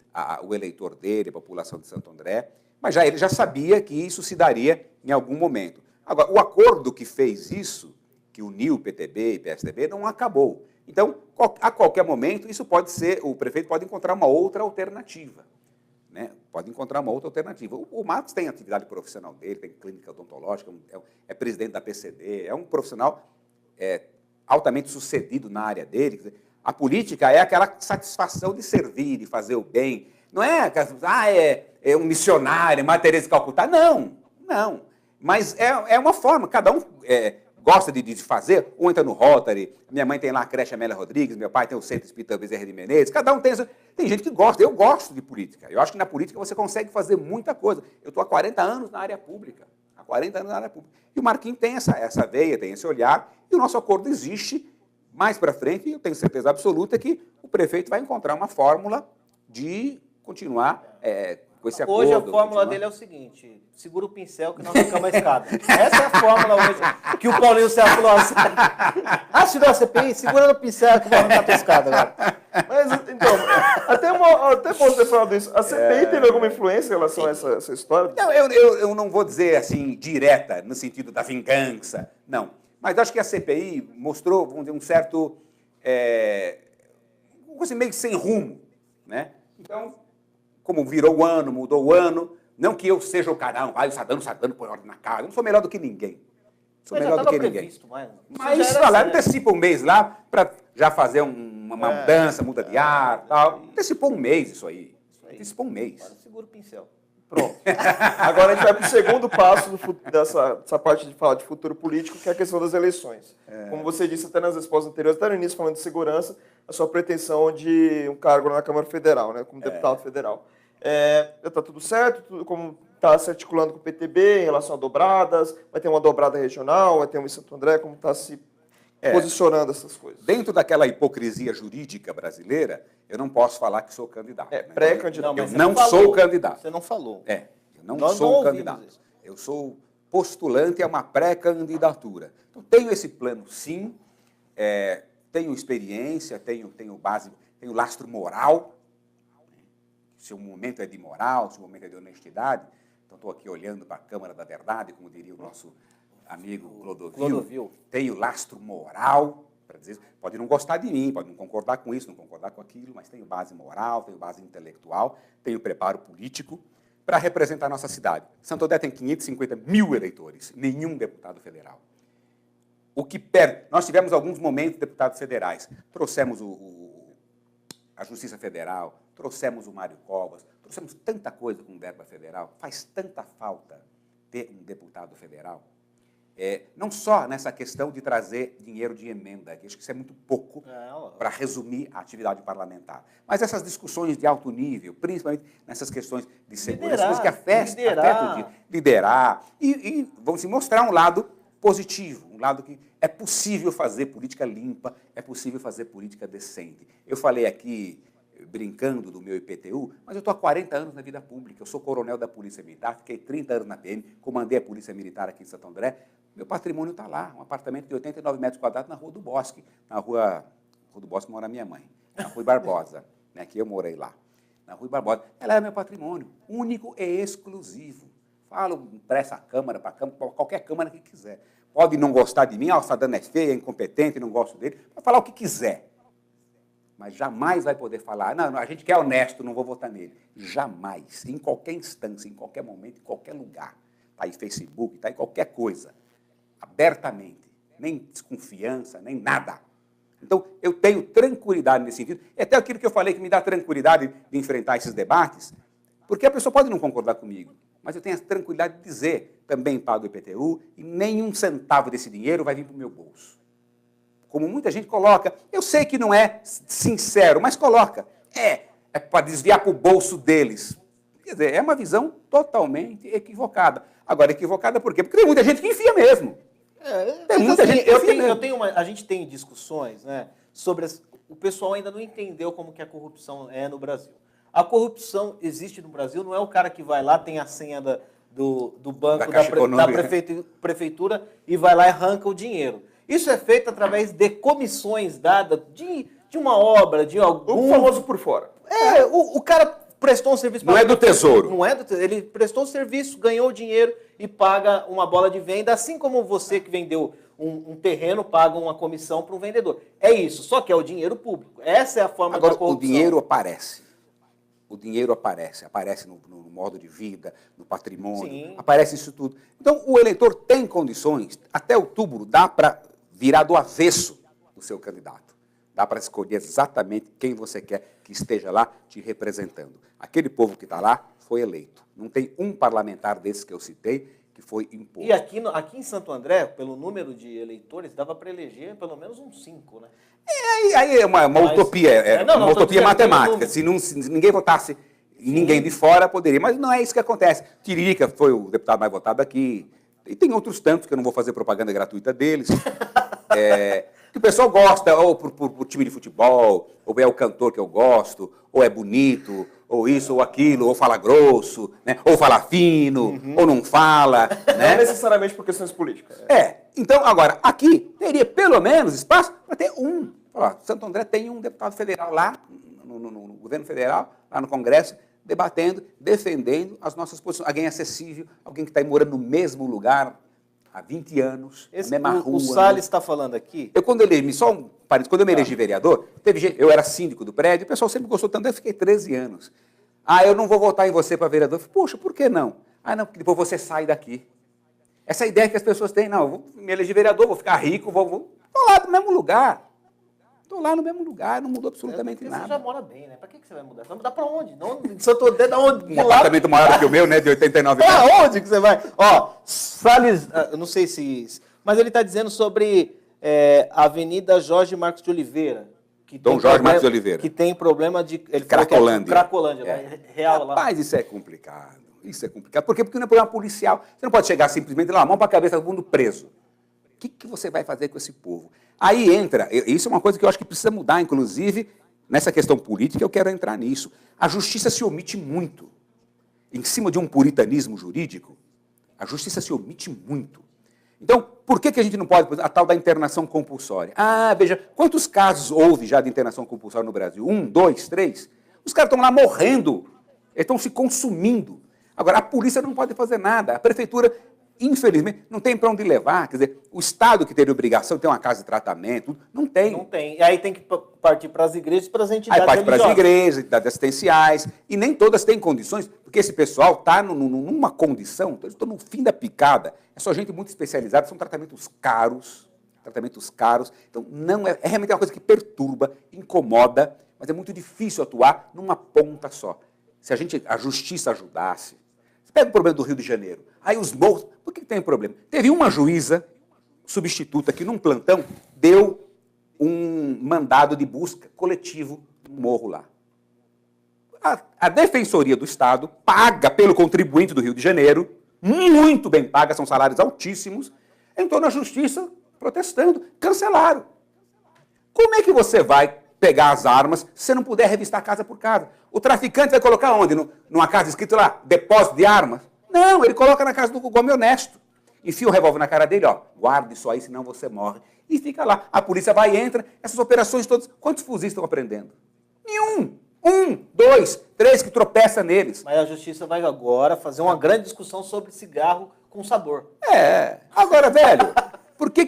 o eleitor dele, a população de Santo André, mas ele já sabia que isso se daria em algum momento. Agora, o acordo que fez isso, que uniu PTB e PSDB, não acabou. Então, a qualquer momento, isso pode ser, o prefeito pode encontrar uma outra alternativa. Né? Pode encontrar uma outra alternativa. O Marcos tem atividade profissional dele, tem clínica odontológica, é presidente da PCD, é um profissional altamente sucedido na área dele. Quer dizer, a política é aquela satisfação de servir, de fazer o bem. Não é um missionário, Madre Teresa de Calcutá. Não. Mas é uma forma, cada um gosta de fazer, ou entra no Rotary, minha mãe tem lá a creche Amélia Rodrigues, meu pai tem o Centro Espírita Bezerra de Menezes, cada um tem... Tem gente que gosta, eu gosto de política. Eu acho que na política você consegue fazer muita coisa. Eu estou há 40 anos na área pública. E o Marquinhos tem essa veia, tem esse olhar, e o nosso acordo existe. Mais para frente, e eu tenho certeza absoluta que o prefeito vai encontrar uma fórmula de continuar com esse acordo. Hoje a fórmula dele é o seguinte: segura o pincel que nós ficamos a escada. Essa é a fórmula hoje que o Paulinho Serra falou assim. Assinou a CPI, segura no pincel que vai arrancar a tua escada agora. Mas, então, até posso ter falado isso. A CPI teve alguma influência em relação a essa história? Não, eu não vou dizer assim, direta, no sentido da vingança, não. Mas acho que a CPI mostrou, vamos dizer, um certo... uma coisa meio sem rumo. Né? Então, como virou o ano, mudou o ano, não que eu seja o cara, o Sadano põe ordem na casa, eu não sou melhor do que ninguém. Sou Mas melhor já do que estava ninguém. previsto, mas Mas antecipa um mês lá, para já fazer uma mudança, muda de ar, tal. Antecipou um mês isso aí. Antecipou um mês. Agora segura o pincel. Pronto. Agora a gente vai para o segundo passo dessa parte de falar de futuro político, que é a questão das eleições. Como você disse até nas respostas anteriores, até no início falando de segurança, a sua pretensão de um cargo na Câmara Federal, né, como deputado federal. Está tudo certo? Como está se articulando com o PTB em relação a dobradas? Vai ter uma dobrada regional? Vai ter uma em Santo André? Como está se posicionando essas coisas? Dentro daquela hipocrisia jurídica brasileira, eu não posso falar que sou candidato. Né? Pré-candidato. Eu não sou candidato. Você não falou. Eu não Nós sou não candidato. isso. Eu sou postulante a uma pré-candidatura. Então, tenho esse plano, sim. Tenho experiência, tenho base, tenho lastro moral. Se o momento é de moral, se o momento é de honestidade. Então, estou aqui olhando para a Câmara da Verdade, como diria o nosso amigo Clodovil. Tenho lastro moral, para dizer, pode não gostar de mim, pode não concordar com isso, não concordar com aquilo, mas tenho base moral, tenho base intelectual, tenho preparo político para representar a nossa cidade. Santo André tem 550 mil eleitores, nenhum deputado federal. Nós tivemos alguns momentos, deputados federais, trouxemos a Justiça Federal, trouxemos o Mário Covas, trouxemos tanta coisa com verba federal, faz tanta falta ter um deputado federal. Não só nessa questão de trazer dinheiro de emenda, que acho que isso é muito pouco para resumir a atividade parlamentar, mas essas discussões de alto nível, principalmente nessas questões de segurança, coisas que afetam liderar e vamos mostrar um lado positivo, um lado que é possível fazer política limpa, é possível fazer política decente. Eu falei aqui, brincando do meu IPTU, mas eu estou há 40 anos na vida pública, eu sou coronel da Polícia Militar, fiquei 30 anos na PM, comandei a Polícia Militar aqui em Santo André, meu patrimônio está lá, um apartamento de 89 metros quadrados na Rua do Bosque, Rua do Bosque mora minha mãe, na Rua Barbosa, né, que eu morei lá, na Rua Barbosa, ela é meu patrimônio, único e exclusivo. Falo para essa Câmara, para qualquer Câmara que quiser. Pode não gostar de mim, o cidadão é feio, é incompetente, não gosto dele, pode falar o que quiser. Mas jamais vai poder falar, não, a gente quer honesto, não vou votar nele. Jamais, em qualquer instância, em qualquer momento, em qualquer lugar. Está aí Facebook, está aí qualquer coisa. Abertamente, nem desconfiança, nem nada. Então, eu tenho tranquilidade nesse sentido. E até aquilo que eu falei que me dá tranquilidade de enfrentar esses debates, porque a pessoa pode não concordar comigo, mas eu tenho a tranquilidade de dizer, também pago o IPTU, e nenhum centavo desse dinheiro vai vir para o meu bolso. Como muita gente coloca, eu sei que não é sincero, mas coloca. É para desviar para o bolso deles. Quer dizer, é uma visão totalmente equivocada. Agora, equivocada por quê? Porque tem muita gente que enfia mesmo. Tem muita gente que enfia mesmo. A gente tem discussões, né, sobre... O pessoal ainda não entendeu como que a corrupção é no Brasil. A corrupção existe no Brasil, não é o cara que vai lá, tem a senha do banco, da prefeitura e vai lá e arranca o dinheiro. Isso é feito através de comissões dadas de uma obra, de algum... O famoso por fora. O cara prestou um serviço... Não é do Tesouro. Não é do Tesouro. Ele prestou um serviço, ganhou o dinheiro e paga uma bola de venda, assim como você que vendeu um terreno paga uma comissão para um vendedor. É isso, só que é o dinheiro público. Essa é a forma da corrupção. Agora, o dinheiro aparece. O dinheiro aparece no modo de vida, no patrimônio, sim, aparece isso tudo. Então, o eleitor tem condições, até outubro, dá para virar do avesso o seu candidato. Dá para escolher exatamente quem você quer que esteja lá te representando. Aquele povo que está lá foi eleito. Não tem um parlamentar desses que eu citei que foi imposto. E aqui em Santo André, pelo número de eleitores, dava para eleger pelo menos uns 5, né? Aí é uma utopia, uma utopia matemática. Se ninguém votasse ninguém de fora, poderia. Mas não é isso que acontece. Tiririca foi o deputado mais votado aqui. E tem outros tantos, que eu não vou fazer propaganda gratuita deles. Que o pessoal gosta, ou por time de futebol, ou é o cantor que eu gosto, ou é bonito, ou isso, ou aquilo, ou fala grosso, né? Ou fala fino, ou não fala. Né? Não necessariamente por questões políticas. Então, agora, aqui teria pelo menos espaço para ter um. Ó, Santo André tem um deputado federal lá, no governo federal, lá no Congresso, debatendo, defendendo as nossas posições. Alguém acessível, alguém que está morando no mesmo lugar há 20 anos, na mesma rua. O Salles está falando aqui... Quando eu me elegi vereador, eu era síndico do prédio, o pessoal sempre gostou tanto, eu fiquei 13 anos. Eu não vou votar em você para vereador. Eu falei, poxa, por que não? Não, porque depois você sai daqui. Essa ideia que as pessoas têm, não, eu vou me eleger vereador, vou ficar rico, estou lá no mesmo lugar. Estou lá no mesmo lugar, não mudou absolutamente nada. Você já mora bem, né? Para que você vai mudar? Você vai mudar para onde? Em Santo André, da onde? Um apartamento maior que o meu, né? De 89 metros. Para onde que você vai? Ó, Salles, eu não sei se... Mas ele está dizendo sobre a Avenida Jorge Marcos de Oliveira. Jorge Marcos de Oliveira. Que tem problema de... Ele Cracolândia. Cracolândia, real lá. Rapaz, isso é complicado. Isso é complicado. Por quê? Porque não é problema policial. Você não pode chegar simplesmente lá, mão para a cabeça, todo mundo preso. O que você vai fazer com esse povo? Aí entra, isso é uma coisa que eu acho que precisa mudar, inclusive, nessa questão política, eu quero entrar nisso. A justiça se omite muito. Em cima de um puritanismo jurídico, a justiça se omite muito. Então, por que a gente não pode, a tal da internação compulsória? Veja, quantos casos houve já de internação compulsória no Brasil? 1, 2, 3? Os caras estão lá morrendo, eles estão se consumindo. Agora, a polícia não pode fazer nada, a prefeitura... Infelizmente, não tem para onde levar. Quer dizer, o Estado que teria obrigação de ter uma casa de tratamento, não tem. Não tem. E aí tem que partir para as igrejas e para as entidades religiosas. Aí parte para as igrejas, entidades assistenciais, e nem todas têm condições, porque esse pessoal está numa condição, eles estão no fim da picada. É só gente muito especializada, são tratamentos caros, tratamentos caros. Então, não é realmente uma coisa que perturba, incomoda, mas é muito difícil atuar numa ponta só. Se a justiça ajudasse, você pega o problema do Rio de Janeiro, aí os morros, por que tem problema? Teve uma juíza substituta que num plantão deu um mandado de busca coletivo no morro lá. A Defensoria do Estado paga pelo contribuinte do Rio de Janeiro, muito bem paga, são salários altíssimos, entrou na justiça protestando, cancelaram. Como é que você vai pegar as armas se você não puder revistar casa por casa? O traficante vai colocar onde? Numa casa escrito lá, depósito de armas? Não, ele coloca na casa do homem honesto. Enfia o revólver na cara dele, ó, guarde isso aí, senão você morre. E fica lá. A polícia vai e entra, essas operações todas, quantos fuzis estão apreendendo? Nenhum. 1, 2, 3 que tropeça neles. Mas a justiça vai agora fazer uma grande discussão sobre cigarro com sabor. Agora, velho, por que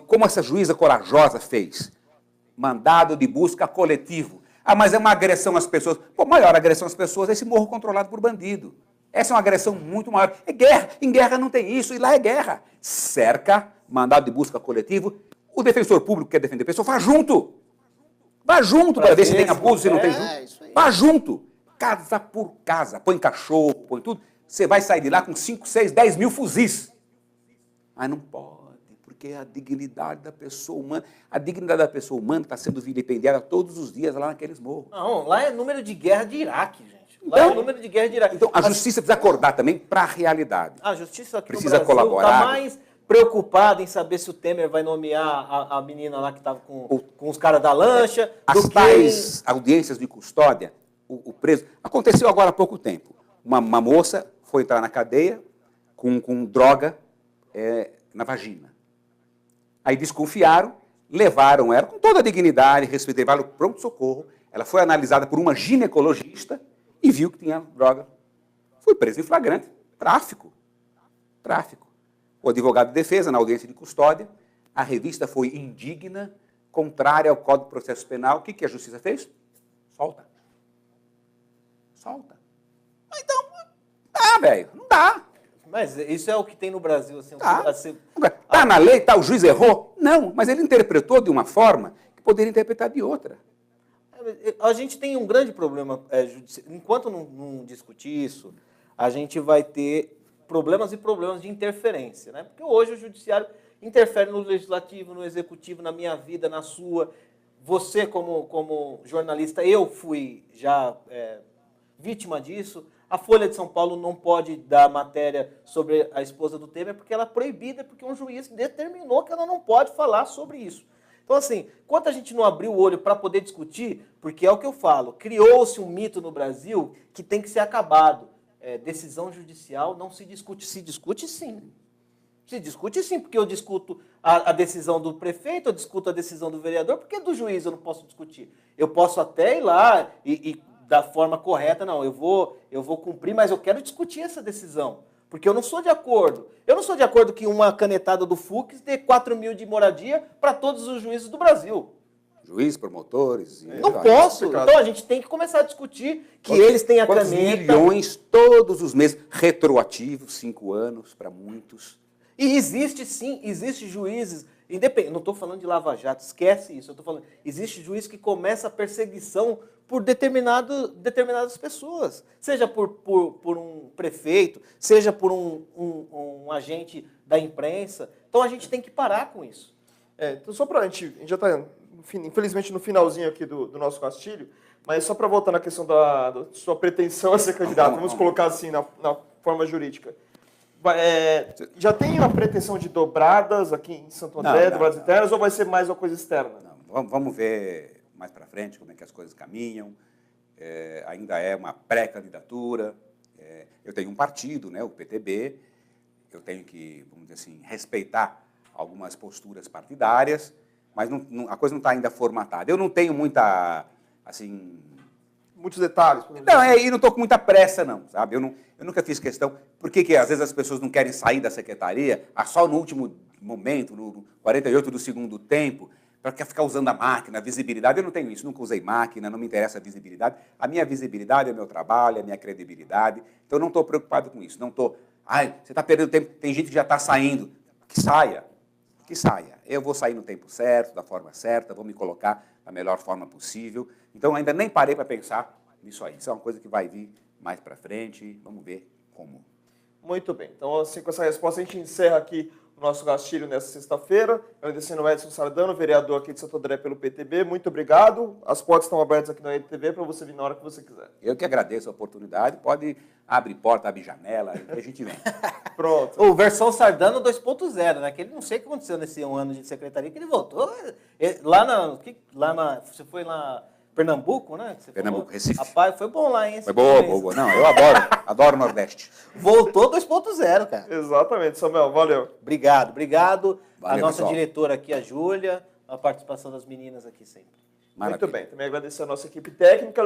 como essa juíza corajosa fez? Mandado de busca coletivo. Ah, mas é uma agressão às pessoas. Pô, maior agressão às pessoas é esse morro controlado por bandido. Essa é uma agressão muito maior. É guerra. Em guerra não tem isso, e lá é guerra. Cerca, mandado de busca coletivo. O defensor público que quer defender a pessoa, vá junto. Vá junto para ver se tem abuso, se não tem junto. Vá junto. Casa por casa. Põe cachorro, põe tudo. Você vai sair de lá com 5, 6, 10 mil fuzis. Mas não pode, porque a dignidade da pessoa humana, está sendo vilipendiada todos os dias lá naqueles morros. Não, lá é número de guerra de Iraque, gente. Lá é número de guerra de Iraque. Então, a justiça precisa acordar também para a realidade. A justiça aqui precisa no Brasil colaborar. Está mais preocupada em saber se o Temer vai nomear a menina lá que estava com os caras da lancha. As tais audiências de custódia, o preso... Aconteceu agora há pouco tempo. Uma moça foi entrar na cadeia com droga na vagina. Aí desconfiaram, levaram ela com toda a dignidade, respeito, levaram para o pronto-socorro. Ela foi analisada por uma ginecologista e viu que tinha droga. Foi presa em flagrante. Tráfico. O advogado de defesa, na audiência de custódia, a revista foi indigna, contrária ao Código de Processo Penal. O que a justiça fez? Solta. Então, velho, não dá. Mas isso é o que tem no Brasil. Assim, Está na lei, o juiz errou? Não, mas ele interpretou de uma forma que poderia interpretar de outra. A gente tem um grande problema judicial. Enquanto não discutir isso, a gente vai ter problemas e problemas de interferência, né? Porque hoje o judiciário interfere no legislativo, no executivo, na minha vida, na sua. Você, como jornalista, eu fui já vítima disso. A Folha de São Paulo não pode dar matéria sobre a esposa do Temer porque ela é proibida, porque um juiz determinou que ela não pode falar sobre isso. Então, assim, enquanto a gente não abrir o olho para poder discutir, porque é o que eu falo, criou-se um mito no Brasil que tem que ser acabado. Decisão judicial não se discute. Se discute sim. Se discute sim, porque eu discuto a decisão do prefeito, eu discuto a decisão do vereador, porque do juiz eu não posso discutir. Eu posso até ir lá e da forma correta, não, eu vou cumprir, mas eu quero discutir essa decisão. Porque eu não sou de acordo. Eu não sou de acordo que uma canetada do Fux dê 4 mil de moradia para todos os juízes do Brasil. Juízes, promotores... Não posso. Então a gente tem que começar a discutir que eles têm a caneta... milhões todos os meses, retroativos, 5 anos para muitos. E existe sim, existe juízes... Independente, não estou falando de Lava Jato, esquece isso. Eu estou falando, existe juiz que começa a perseguição por determinadas pessoas. Seja por um prefeito, seja por um agente da imprensa. Então a gente tem que parar com isso. Então só para a gente já está, infelizmente, no finalzinho aqui do nosso rastilho, mas só para voltar na questão da sua pretensão a ser candidato, vamos colocar assim na forma jurídica. Já tem uma pretensão de dobradas aqui em Santo André, dobradas internas, ou vai ser mais uma coisa externa? Não, vamos ver mais para frente como é que as coisas caminham. Ainda é uma pré-candidatura. Eu tenho um partido, né, o PTB. Eu tenho que, vamos dizer assim, respeitar algumas posturas partidárias, mas a coisa não está ainda formatada. Eu não tenho muita, assim... Muitos detalhes. Não, e não estou com muita pressa, não, sabe? Eu nunca fiz questão. Por que às vezes as pessoas não querem sair da secretaria só no último momento, no 48 do segundo tempo, para ficar usando a máquina, a visibilidade? Eu não tenho isso, nunca usei máquina, não me interessa a visibilidade. A minha visibilidade é o meu trabalho, é a minha credibilidade. Então eu não estou preocupado com isso. Não estou, você está perdendo tempo, tem gente que já está saindo. Que saia. eu vou sair no tempo certo, da forma certa, vou me colocar da melhor forma possível. Então, ainda nem parei para pensar nisso aí. Isso é uma coisa que vai vir mais para frente, vamos ver como. Muito bem. Então, assim, com essa resposta, a gente encerra aqui o nosso Rastilho nessa sexta-feira. Agradecendo o Edson Sardano, vereador aqui de Santo André pelo PTB. Muito obrigado. As portas estão abertas aqui na RedeTV para você vir na hora que você quiser. Eu que agradeço a oportunidade. Pode abrir porta, abrir janela, que a gente vem. Pronto. O versão Sardano 2.0, né? Que ele não sei o que aconteceu nesse ano de secretaria, que ele voltou. Você foi lá Pernambuco, né? Que você Pernambuco, falou. Recife. Rapaz, foi bom lá, hein? Foi boa, boa. Não, eu adoro o Nordeste. Voltou 2.0, cara. Exatamente, Samuel. Valeu. Obrigado. Valeu, a nossa pessoal. diretora aqui, a Júlia, a participação das meninas aqui sempre. Maravilha. Muito bem. Também agradecer a nossa equipe técnica,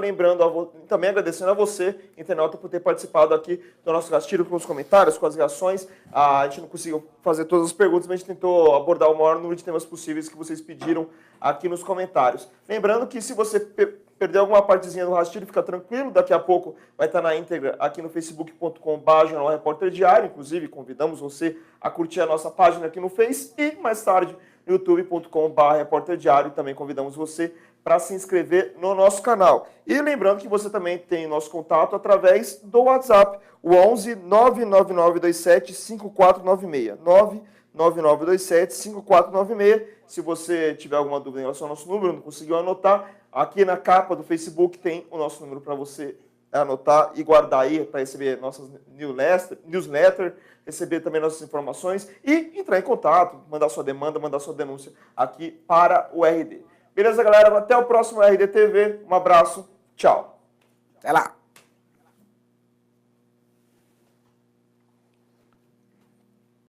também agradecendo a você, internauta, por ter participado aqui do nosso Rastilho com os comentários, com as reações. A gente não conseguiu fazer todas as perguntas, mas a gente tentou abordar o maior número de temas possíveis que vocês pediram aqui nos comentários. Lembrando que se você perder alguma partezinha do Rastilho, fica tranquilo, daqui a pouco vai estar na íntegra aqui no facebook.com/Jornal Repórter Diário. Inclusive, convidamos você a curtir a nossa página aqui no Face e mais tarde no youtube.com/Repórter Diário. E também convidamos você para se inscrever no nosso canal. E lembrando que você também tem nosso contato através do WhatsApp, o 11 99927 5496. 99927 5496. Se você tiver alguma dúvida em relação ao nosso número, não conseguiu anotar, aqui na capa do Facebook tem o nosso número para você anotar e guardar aí para receber nossas newsletter, receber também nossas informações e entrar em contato, mandar sua demanda, mandar sua denúncia aqui para o RD. Beleza, galera? Até o próximo RDTV. Um abraço. Tchau. Até lá.